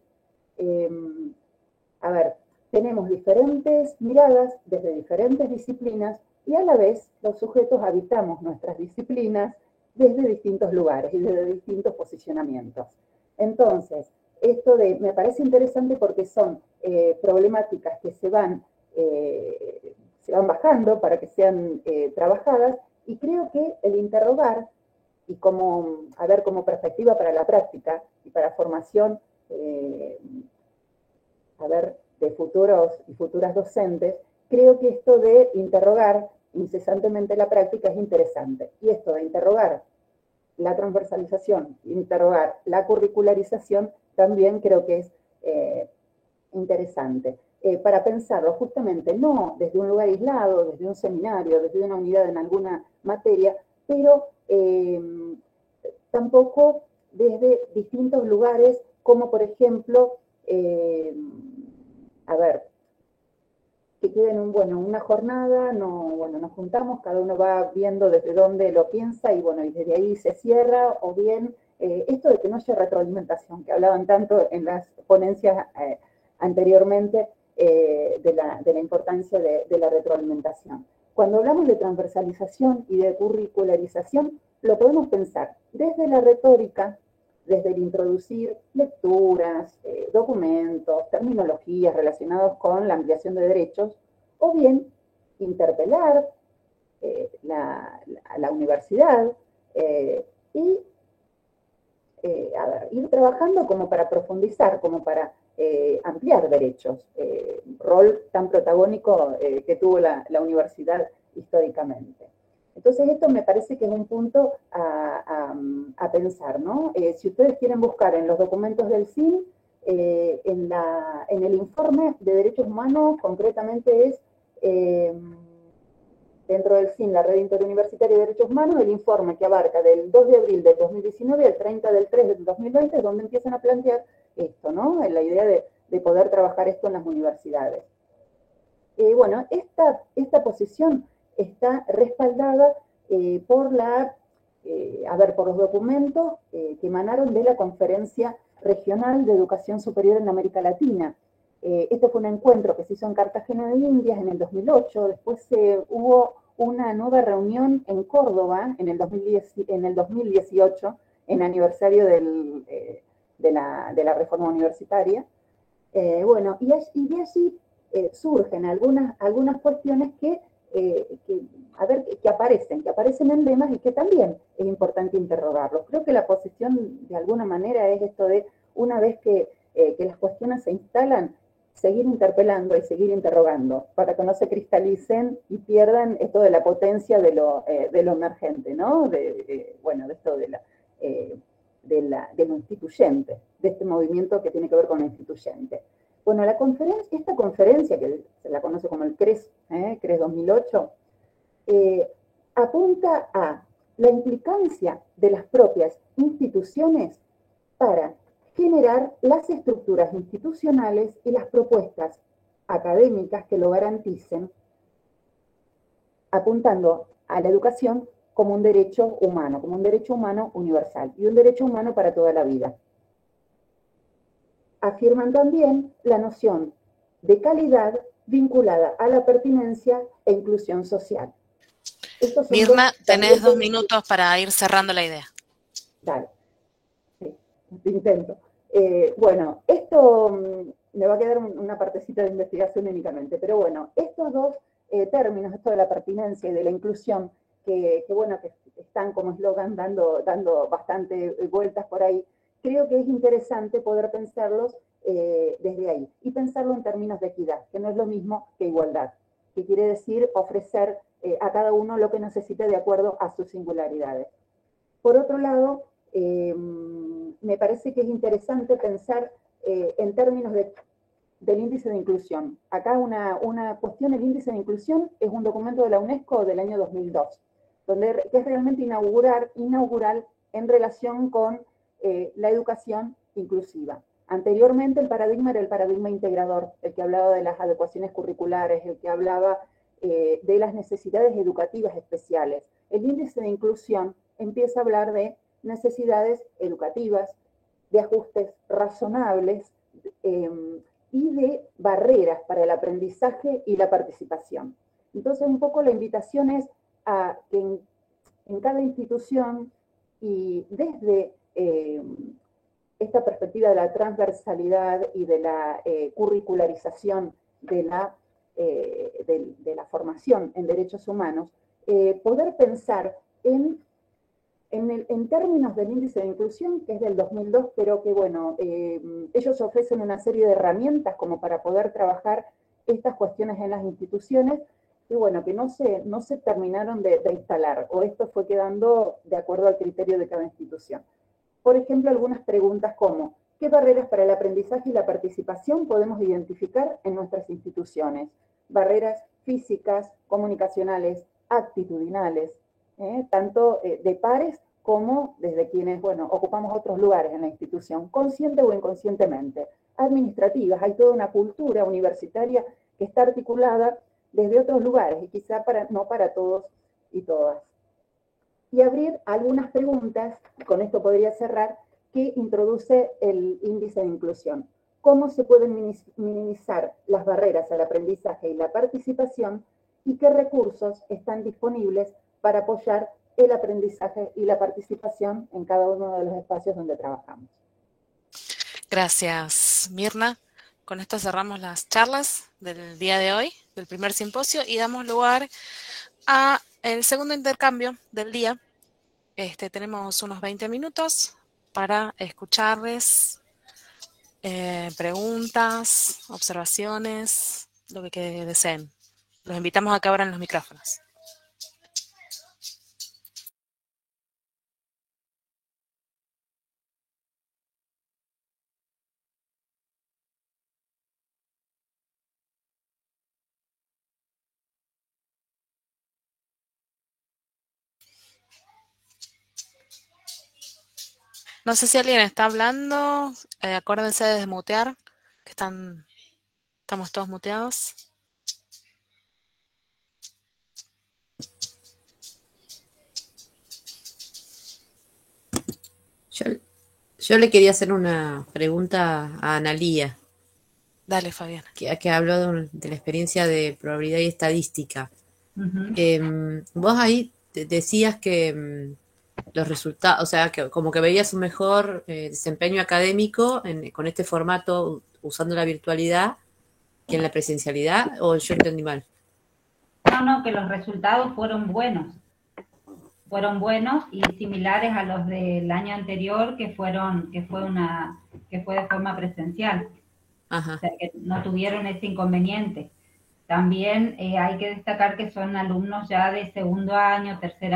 tenemos diferentes miradas desde diferentes disciplinas y a la vez los sujetos habitamos nuestras disciplinas desde distintos lugares y desde distintos posicionamientos. Entonces, me parece interesante porque son problemáticas que se van bajando para que sean trabajadas, y creo que el interrogar y como perspectiva para la práctica y para formación, de futuros y futuras docentes, creo que esto de interrogar incesantemente la práctica es interesante. Y esto de interrogar la transversalización, interrogar la curricularización, también creo que es interesante. Para pensarlo justamente no desde un lugar aislado, desde un seminario, desde una unidad en alguna materia, pero tampoco desde distintos lugares, como por ejemplo, a ver, que queden una jornada, nos juntamos, cada uno va viendo desde dónde lo piensa y y desde ahí se cierra, o bien esto de que no haya retroalimentación, que hablaban tanto en las ponencias anteriormente de la importancia de la retroalimentación. Cuando hablamos de transversalización y de curricularización, lo podemos pensar desde la retórica, desde el introducir lecturas, documentos, terminologías relacionados con la ampliación de derechos, o bien interpelar a la universidad y ir trabajando como para profundizar, como para ampliar derechos, rol tan protagónico que tuvo la universidad históricamente. Entonces esto me parece que es un punto a pensar, ¿no? Si ustedes quieren buscar en los documentos del CIN, en el informe de derechos humanos, concretamente es, dentro del CIN, la Red Interuniversitaria de Derechos Humanos, el informe que abarca del 2 de abril del 2019 al 30 del 3 del 2020, es donde empiezan a plantear esto, ¿no? La idea de poder trabajar esto en las universidades. Esta posición está respaldada por los documentos que emanaron de la Conferencia Regional de Educación Superior en América Latina. Este fue un encuentro que se hizo en Cartagena de Indias en el 2008, después hubo una nueva reunión en Córdoba en el 2018, en aniversario de la reforma universitaria. Y de allí surgen algunas cuestiones que aparecen en lemas y que también es importante interrogarlos. Creo que la posición de alguna manera es esto de, una vez que las cuestiones se instalan, seguir interpelando y seguir interrogando, para que no se cristalicen y pierdan esto de la potencia de lo emergente, ¿no? De esto de lo instituyente, de este movimiento que tiene que ver con lo instituyente. Bueno, esta conferencia, que se la conoce como el CRES 2008, apunta a la implicancia de las propias instituciones para generar las estructuras institucionales y las propuestas académicas que lo garanticen, apuntando a la educación como un derecho humano universal y un derecho humano para toda la vida. Afirman también la noción de calidad vinculada a la pertinencia e inclusión social. Mirna, tenés 2 minutos para ir cerrando la idea. Dale. Sí, intento. Esto me va a quedar una partecita de investigación únicamente, pero bueno, estos dos términos, esto de la pertinencia y de la inclusión, que están como eslogan dando bastante vueltas por ahí, creo que es interesante poder pensarlos desde ahí, y pensarlo en términos de equidad, que no es lo mismo que igualdad, que quiere decir ofrecer a cada uno lo que necesite de acuerdo a sus singularidades. Por otro lado, me parece que es interesante pensar en términos del índice de inclusión. Acá una cuestión, el índice de inclusión es un documento de la UNESCO del año 2002, que es realmente inaugural en relación con la educación inclusiva. Anteriormente el paradigma era el paradigma integrador, el que hablaba de las adecuaciones curriculares, el que hablaba de las necesidades educativas especiales. El índice de inclusión empieza a hablar de necesidades educativas, de ajustes razonables y de barreras para el aprendizaje y la participación. Entonces, un poco la invitación es a que en cada institución y desde esta perspectiva de la transversalidad y de la curricularización de la formación en derechos humanos, poder pensar en En términos del índice de inclusión, que es del 2002, pero que bueno, ellos ofrecen una serie de herramientas como para poder trabajar estas cuestiones en las instituciones, que bueno, que no se terminaron de instalar, o esto fue quedando de acuerdo al criterio de cada institución. Por ejemplo, algunas preguntas como, ¿qué barreras para el aprendizaje y la participación podemos identificar en nuestras instituciones? Barreras físicas, comunicacionales, actitudinales, tanto de pares como desde quienes, bueno, ocupamos otros lugares en la institución, consciente o inconscientemente. Administrativas, hay toda una cultura universitaria que está articulada desde otros lugares y quizá no para todos y todas. Y abrir algunas preguntas, con esto podría cerrar, que introduce el índice de inclusión. ¿Cómo se pueden minimizar las barreras al aprendizaje y la participación? ¿Y qué recursos están disponibles para apoyar el aprendizaje y la participación en cada uno de los espacios donde trabajamos? Gracias, Mirna. Con esto cerramos las charlas del día de hoy, del primer simposio, y damos lugar a el segundo intercambio del día. Tenemos unos 20 minutos para escucharles preguntas, observaciones, lo que deseen. Los invitamos a que abran los micrófonos. No sé si alguien está hablando. Acuérdense de desmutear, que estamos todos muteados. Yo le quería hacer una pregunta a Analía. Dale, Fabiana. Que habló de la experiencia de probabilidad y estadística. Ujú. Vos ahí decías que los resultados, o sea, que como que veías un mejor desempeño académico con este formato usando la virtualidad que en la presencialidad, ¿o yo entendí mal? No, que los resultados fueron buenos y similares a los del año anterior, que fue de forma presencial. Ajá. O sea, que no tuvieron ese inconveniente. También hay que destacar que son alumnos ya de segundo y tercer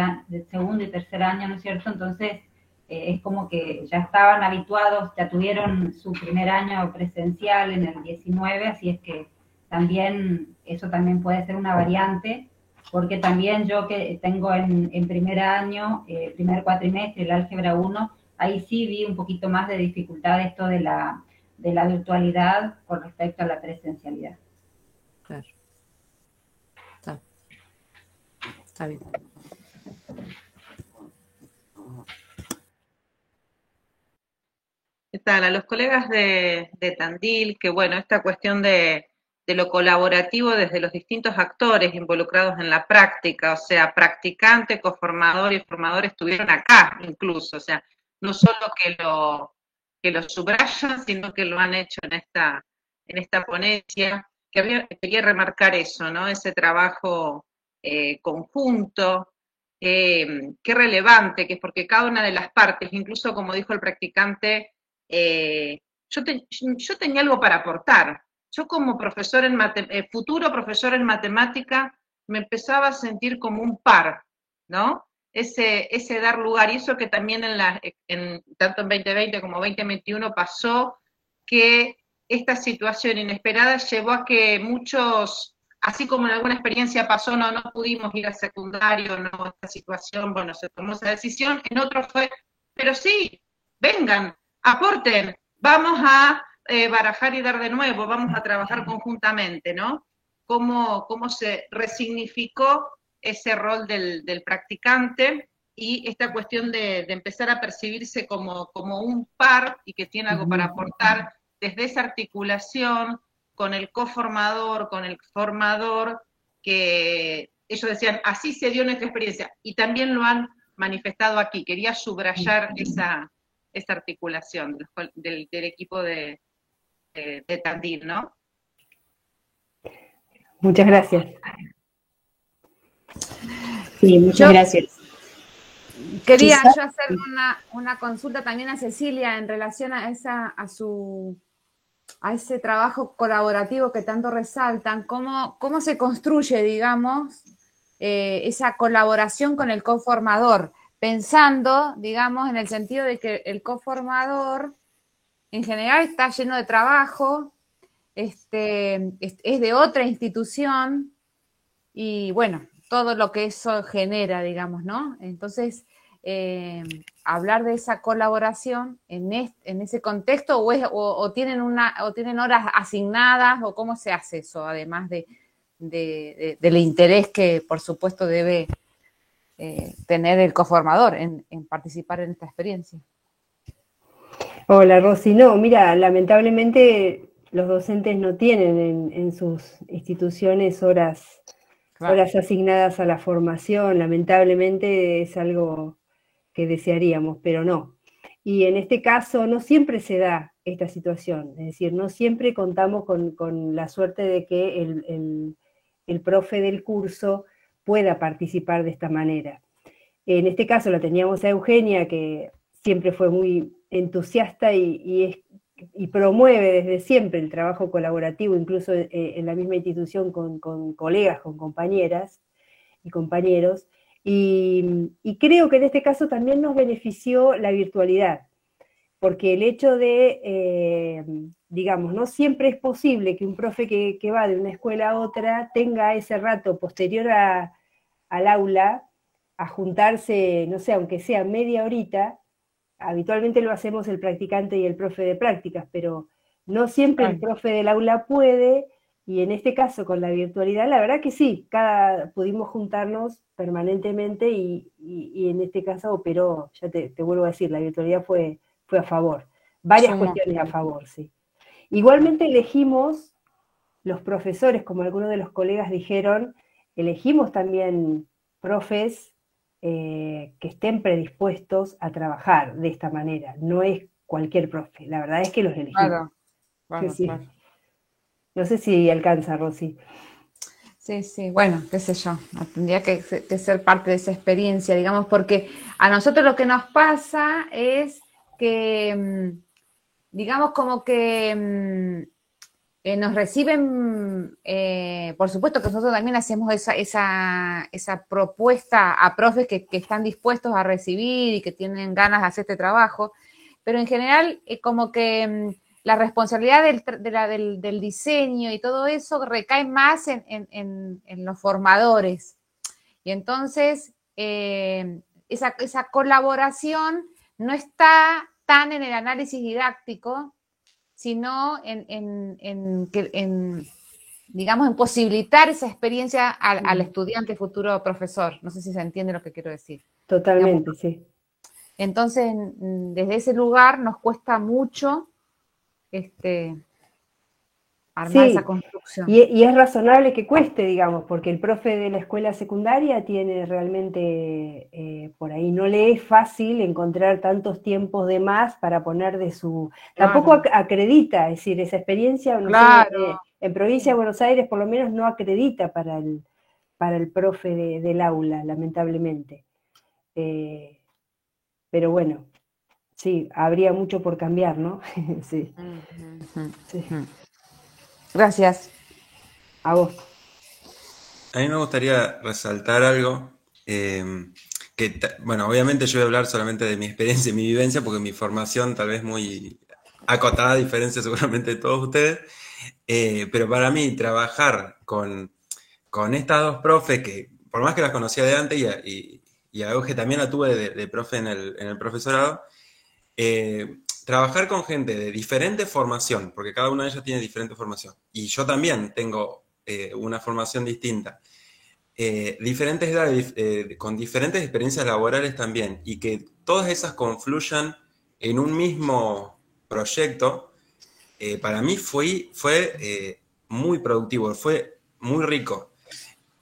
año, ¿no es cierto? Entonces, es como que ya estaban habituados, ya tuvieron su primer año presencial en el 19, así es que también eso también puede ser una variante, porque también yo que tengo en primer año, primer cuatrimestre, el álgebra 1, ahí sí vi un poquito más de dificultad esto de la virtualidad con respecto a la presencialidad. Claro. Está bien. ¿Qué tal? A los colegas de Tandil, que bueno, esta cuestión de lo colaborativo desde los distintos actores involucrados en la práctica, o sea, practicante, coformador y formador estuvieron acá incluso, o sea, no solo que lo subrayan, sino que lo han hecho en esta ponencia, quería remarcar eso, ¿no? Ese trabajo conjunto, qué relevante que es, porque cada una de las partes, incluso como dijo el practicante, yo tenía algo para aportar. Yo como profesor futuro profesor en matemática, me empezaba a sentir como un par, ¿no? Ese dar lugar, y eso que también tanto en 2020 como 2021 pasó, que esta situación inesperada llevó a que muchos, así como en alguna experiencia pasó, no pudimos ir al secundario, no, esta situación, bueno, se tomó esa decisión, en otros fue, pero sí, vengan, aporten, vamos a barajar y dar de nuevo, vamos a trabajar conjuntamente, ¿no? Cómo se resignificó ese rol del practicante y esta cuestión de empezar a percibirse como un par y que tiene algo para aportar desde esa articulación con el coformador, con el formador, que ellos decían, así se dio nuestra experiencia, y también lo han manifestado aquí. Quería subrayar esa articulación del equipo de Tandil, ¿no? Muchas gracias. Sí, muchas gracias. Quería Quizás- yo hacer una consulta también a Cecilia en relación a ese trabajo colaborativo que tanto resaltan, cómo se construye, digamos, esa colaboración con el coformador, pensando, digamos, en el sentido de que el coformador en general está lleno de trabajo, es de otra institución y bueno, todo lo que eso genera, digamos, ¿no? Entonces, hablar de esa colaboración en ese contexto o tienen horas asignadas o cómo se hace eso, además del interés que por supuesto debe tener el coformador en participar en esta experiencia. Hola, Rosy. No, mira, lamentablemente los docentes no tienen en sus instituciones horas asignadas a la formación. Lamentablemente es algo que desearíamos, pero no. Y en este caso no siempre se da esta situación, es decir, no siempre contamos con la suerte de que el profe del curso pueda participar de esta manera. En este caso la teníamos a Eugenia, que siempre fue muy entusiasta y promueve desde siempre el trabajo colaborativo, incluso en la misma institución con colegas, con compañeras y compañeros, y creo que en este caso también nos benefició la virtualidad, porque el hecho de, digamos, no siempre es posible que un profe que va de una escuela a otra tenga ese rato posterior al aula a juntarse, no sé, aunque sea media horita. Habitualmente lo hacemos el practicante y el profe de prácticas, pero no siempre el profe del aula puede, y en este caso con la virtualidad, la verdad que sí, pudimos juntarnos permanentemente y en este caso operó, ya te vuelvo a decir, la virtualidad fue a favor, varias cuestiones a favor, sí. Igualmente elegimos, los profesores, como algunos de los colegas dijeron, elegimos también profes que estén predispuestos a trabajar de esta manera. No es cualquier profe, la verdad es que los elegimos. Claro. No sé si alcanza, Rosy. Sí, bueno, qué sé yo, tendría que ser parte de esa experiencia, digamos, porque a nosotros lo que nos pasa es que, digamos, como que nos reciben, por supuesto que nosotros también hacemos esa propuesta a profes que están dispuestos a recibir y que tienen ganas de hacer este trabajo, pero en general como que la responsabilidad del diseño y todo eso recae más en los formadores. Y entonces esa colaboración no está tan en el análisis didáctico, sino digamos, en posibilitar esa experiencia al estudiante futuro profesor. No sé si se entiende lo que quiero decir. Totalmente, digamos. Sí. Entonces, desde ese lugar nos cuesta mucho armar esa construcción. Y es razonable que cueste, digamos, porque el profe de la escuela secundaria tiene realmente, por ahí no le es fácil encontrar tantos tiempos de más para poner de su... Claro. Tampoco acredita, es decir, esa experiencia, no Claro. sé, en provincia de Buenos Aires por lo menos no acredita para el profe del aula, lamentablemente. Pero bueno, sí, habría mucho por cambiar, ¿no? Sí. Sí. Gracias. A vos. A mí me gustaría resaltar algo, bueno, obviamente yo voy a hablar solamente de mi experiencia y mi vivencia, porque mi formación tal vez muy acotada, a diferencia seguramente de todos ustedes, pero para mí trabajar con estas dos profes, que por más que las conocía de antes, y a Euge también la tuve de profe en el profesorado, trabajar con gente de diferente formación, porque cada una de ellas tiene diferente formación, y yo también tengo una formación distinta, diferentes edades, con diferentes experiencias laborales también, y que todas esas confluyan en un mismo proyecto, para mí fue muy productivo, fue muy rico.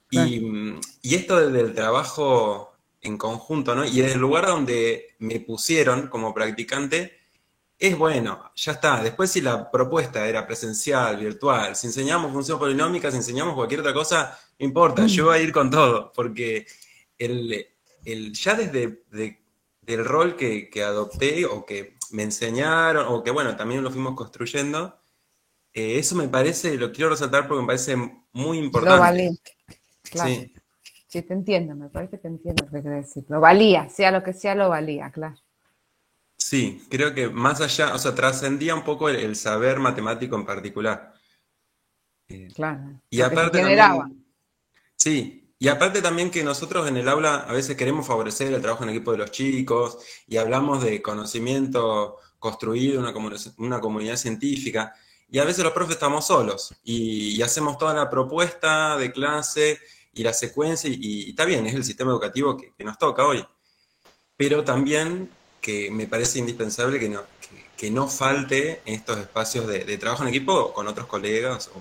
Y esto del trabajo en conjunto, ¿no? Y desde el lugar donde me pusieron como practicante, es bueno, ya está. Después si la propuesta era presencial, virtual, si enseñamos función polinómica, si enseñamos cualquier otra cosa, no importa, yo voy a ir con todo, porque ya desde del rol que adopté o que me enseñaron, o que bueno, también lo fuimos construyendo, eso me parece, lo quiero resaltar porque me parece muy importante. Lo valía, claro. Sí. Sí, te entiendo, me parece que te entiendo lo que querés decir. Lo valía, sea lo que sea, lo valía, claro. Sí, creo que más allá, o sea, trascendía un poco el saber matemático en particular. Claro, Y lo que se aparte generaba. también, sí, y aparte también que nosotros en el aula a veces queremos favorecer el trabajo en equipo de los chicos y hablamos de conocimiento construido, una comunidad científica, y a veces los profes estamos solos y hacemos toda la propuesta de clase y la secuencia, y está bien, es el sistema educativo que nos toca hoy, pero también que me parece indispensable que no falte estos espacios de trabajo en equipo con otros colegas.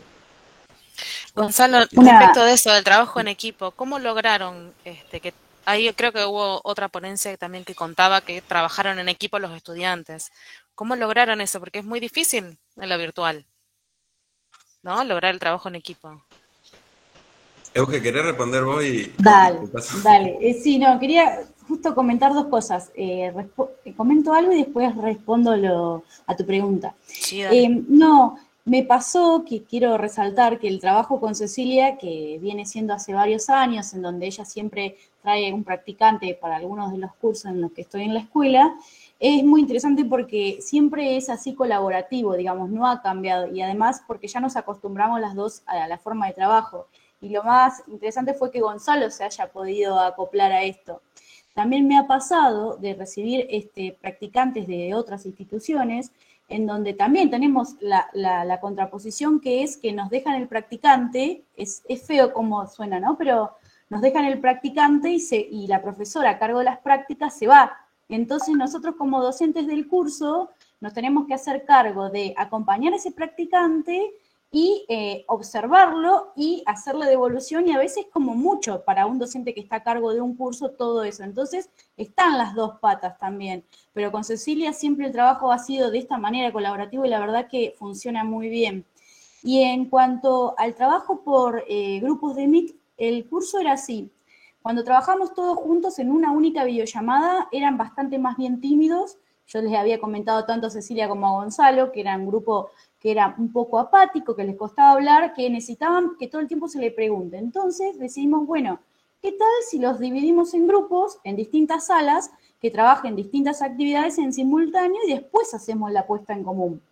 Gonzalo, respecto de eso, del trabajo en equipo, ¿cómo lograron que ahí creo que hubo otra ponencia también que contaba que trabajaron en equipo los estudiantes? ¿Cómo lograron eso? Porque es muy difícil en lo virtual, ¿no? Lograr el trabajo en equipo. Euge, ¿querés responder vos y Dale, te paso? dale. Sí, no, quería justo comentar dos cosas. Comento algo y después respondo a tu pregunta. Sí, dale. No, me pasó que quiero resaltar que el trabajo con Cecilia, que viene siendo hace varios años, en donde ella siempre trae un practicante para algunos de los cursos en los que estoy en la escuela, es muy interesante porque siempre es así colaborativo, digamos, no ha cambiado. Y además porque ya nos acostumbramos las dos a la forma de trabajo. Y lo más interesante fue que Gonzalo se haya podido acoplar a esto. También me ha pasado de recibir practicantes de otras instituciones en donde también tenemos la contraposición que es que nos dejan el practicante, es feo como suena, ¿no? Pero nos dejan el practicante y la profesora a cargo de las prácticas se va. Entonces nosotros como docentes del curso nos tenemos que hacer cargo de acompañar a ese practicante y observarlo y hacerle devolución, y a veces como mucho para un docente que está a cargo de un curso, todo eso. Entonces están las dos patas también, pero con Cecilia siempre el trabajo ha sido de esta manera colaborativo y la verdad que funciona muy bien. Y en cuanto al trabajo por grupos de Meet, el curso era así. Cuando trabajamos todos juntos en una única videollamada, eran bastante más bien tímidos. Yo les había comentado tanto a Cecilia como a Gonzalo, que era un grupo que era un poco apático, que les costaba hablar, que necesitaban que todo el tiempo se le pregunte. Entonces decidimos, bueno, ¿qué tal si los dividimos en grupos, en distintas salas, que trabajen distintas actividades en simultáneo y después hacemos la puesta en común?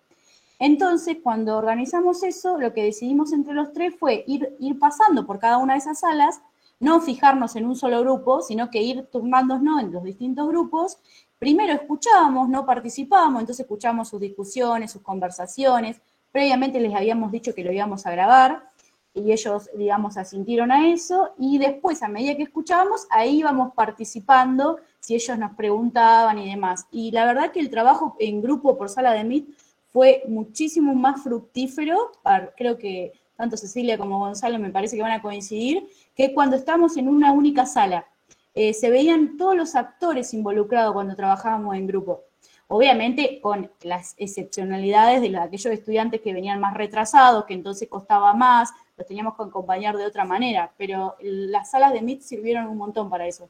Entonces, cuando organizamos eso, lo que decidimos entre los tres fue ir pasando por cada una de esas salas, no fijarnos en un solo grupo, sino que ir turnándonos en los distintos grupos. Primero escuchábamos, no participábamos, entonces escuchábamos sus discusiones, sus conversaciones. Previamente les habíamos dicho que lo íbamos a grabar y ellos, digamos, asintieron a eso. Y después, a medida que escuchábamos, ahí íbamos participando, si ellos nos preguntaban y demás. Y la verdad que el trabajo en grupo por sala de Meet fue muchísimo más fructífero, creo que tanto Cecilia como Gonzalo me parece que van a coincidir, que cuando estamos en una única sala. Se veían todos los actores involucrados cuando trabajábamos en grupo. Obviamente con las excepcionalidades de aquellos estudiantes que venían más retrasados, que entonces costaba más, los teníamos que acompañar de otra manera, pero las salas de Meet sirvieron un montón para eso.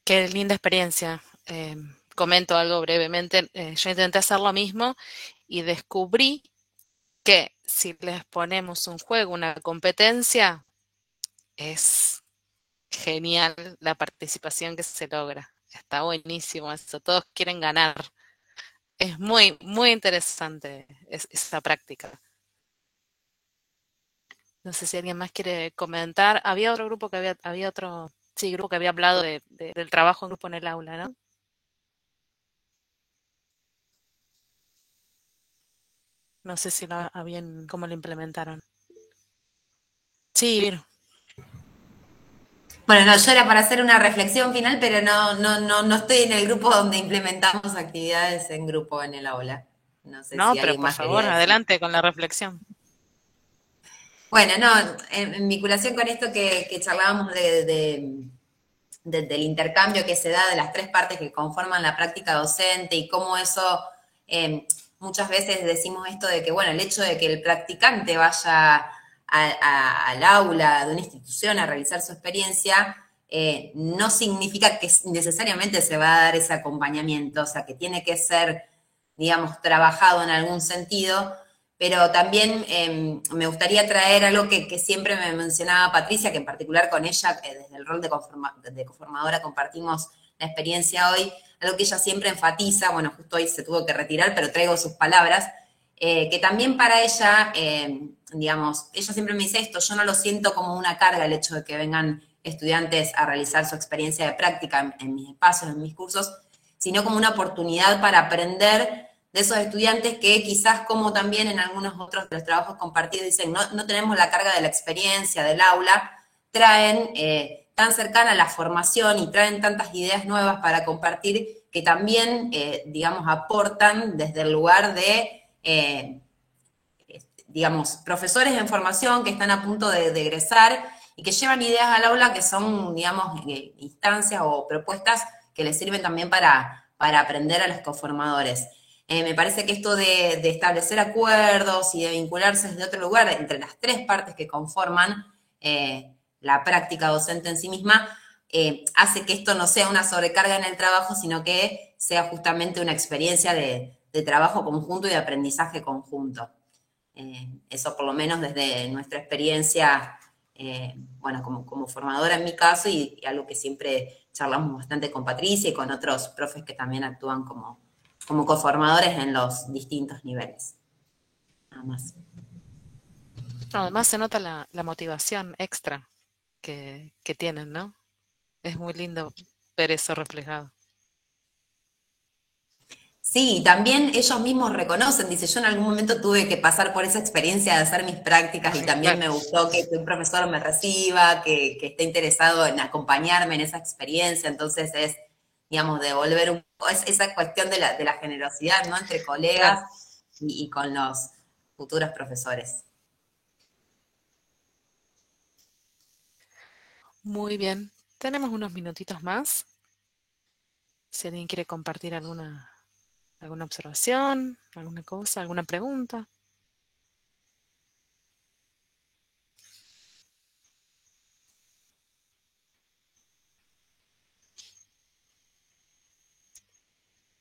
Qué linda experiencia. Comento algo brevemente. Yo intenté hacer lo mismo y descubrí que si les ponemos un juego, una competencia, es genial la participación que se logra. Está buenísimo eso. Todos quieren ganar. Es muy, muy interesante esa práctica. No sé si alguien más quiere comentar. Había otro grupo que había otro grupo que había hablado del trabajo en grupo en el aula, ¿no? No sé si cómo lo implementaron. Sí, Vir. Bueno, no, yo era para hacer una reflexión final, pero no estoy en el grupo donde implementamos actividades en grupo en el aula. No sé si pero alguien por más favor, quería adelante con la reflexión. Bueno, no, en vinculación con esto que charlábamos del intercambio que se da de las tres partes que conforman la práctica docente y cómo eso, muchas veces decimos esto de que, bueno, el hecho de que el practicante vaya al aula de una institución a realizar su experiencia, no significa que necesariamente se va a dar ese acompañamiento, o sea, que tiene que ser, digamos, trabajado en algún sentido, pero también me gustaría traer algo que siempre me mencionaba Patricia, que en particular con ella, desde el rol de coformadora compartimos la experiencia hoy, algo que ella siempre enfatiza, bueno, justo hoy se tuvo que retirar, pero traigo sus palabras, que también para ella, digamos, ella siempre me dice esto, yo no lo siento como una carga el hecho de que vengan estudiantes a realizar su experiencia de práctica en mis espacios, en mis cursos, sino como una oportunidad para aprender de esos estudiantes que quizás, como también en algunos otros de los trabajos compartidos dicen, no tenemos la carga de la experiencia, del aula, traen tan cercana a la formación y traen tantas ideas nuevas para compartir que también, digamos, aportan desde el lugar de, digamos, profesores en formación que están a punto de egresar y que llevan ideas al aula que son, digamos, instancias o propuestas que les sirven también para aprender a los coformadores. Me parece que esto de establecer acuerdos y de vincularse desde otro lugar entre las tres partes que conforman la práctica docente en sí misma, hace que esto no sea una sobrecarga en el trabajo, sino que sea justamente una experiencia de trabajo conjunto y de aprendizaje conjunto. Eso por lo menos desde nuestra experiencia, bueno, como formadora en mi caso, y algo que siempre charlamos bastante con Patricia y con otros profes que también actúan como coformadores en los distintos niveles. Nada más. Además se nota la motivación extra que tienen, ¿no? Es muy lindo ver eso reflejado. Sí, también ellos mismos reconocen, dice, yo en algún momento tuve que pasar por esa experiencia de hacer mis prácticas y también me gustó que un profesor me reciba, que esté interesado en acompañarme en esa experiencia, entonces es, digamos, devolver un poco esa cuestión de la generosidad, ¿no? Entre colegas y con los futuros profesores. Muy bien. Tenemos unos minutitos más. Si alguien quiere compartir alguna observación, alguna cosa, alguna pregunta.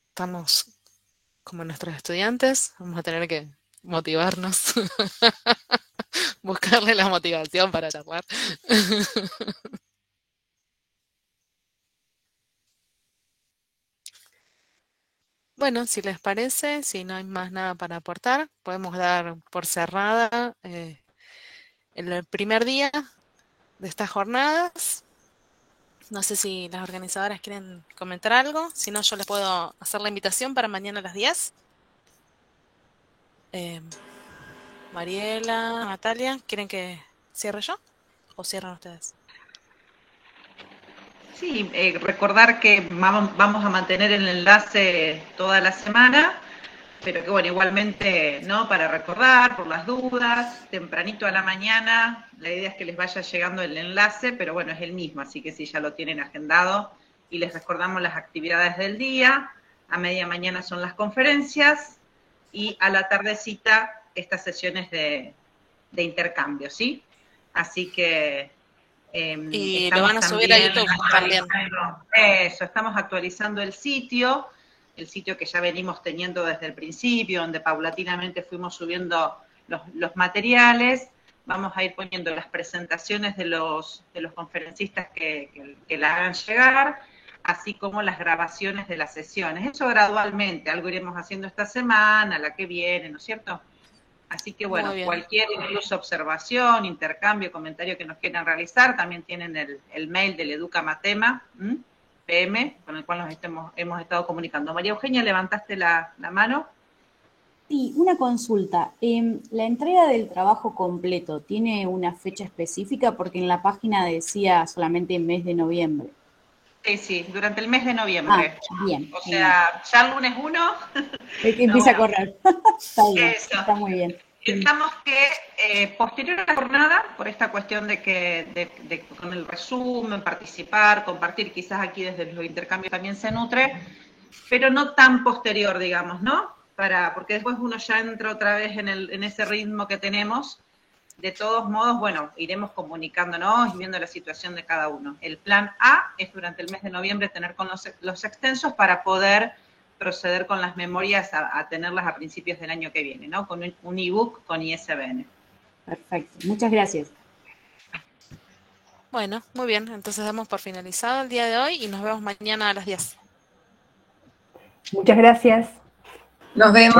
Estamos como nuestros estudiantes, vamos a tener que motivarnos, buscarle la motivación para charlar. Bueno, si les parece, si no hay más nada para aportar, podemos dar por cerrada el primer día de estas jornadas. No sé si las organizadoras quieren comentar algo, si no yo les puedo hacer la invitación para mañana a las 10. Mariela, Natalia, ¿quieren que cierre yo o cierran ustedes? Sí, recordar que vamos a mantener el enlace toda la semana, pero que bueno, igualmente, ¿no? Para recordar, por las dudas, tempranito a la mañana, la idea es que les vaya llegando el enlace, pero bueno, es el mismo, así que sí, ya lo tienen agendado, y les recordamos las actividades del día, a media mañana son las conferencias, y a la tardecita estas sesiones de intercambio, ¿sí? Así que... y lo van a subir a YouTube también. Eso, estamos actualizando el sitio que ya venimos teniendo desde el principio, donde paulatinamente fuimos subiendo los materiales. Vamos a ir poniendo las presentaciones de los conferencistas que la hagan llegar, así como las grabaciones de las sesiones. Eso gradualmente, algo iremos haciendo esta semana, la que viene, ¿no es cierto? Así que bueno, cualquier incluso observación, intercambio, comentario que nos quieran realizar, también tienen el mail del Educa Matema, PM, con el cual hemos estado comunicando. María Eugenia, ¿levantaste la mano? Sí, una consulta. ¿La entrega del trabajo completo tiene una fecha específica? Porque en la página decía solamente mes de noviembre. Sí, durante el mes de noviembre. Bien. O sea, ya el lunes 1... empieza a correr. Está bien, eso. Está muy bien. Pensamos que posterior a la jornada, por esta cuestión de que con el resumen, participar, compartir, quizás aquí desde los intercambios también se nutre, pero no tan posterior, digamos, ¿no? Porque después uno ya entra otra vez en ese ritmo que tenemos, de todos modos, bueno, iremos comunicándonos y viendo la situación de cada uno. El plan A es durante el mes de noviembre tener con los extensos para poder proceder con las memorias a tenerlas a principios del año que viene, ¿no? Con un ebook con ISBN. Perfecto, muchas gracias. Bueno, muy bien, entonces damos por finalizado el día de hoy y nos vemos mañana a las 10. Muchas gracias. Nos vemos.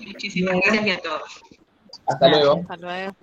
Muchísimas gracias a todos. Hasta luego. Hasta luego.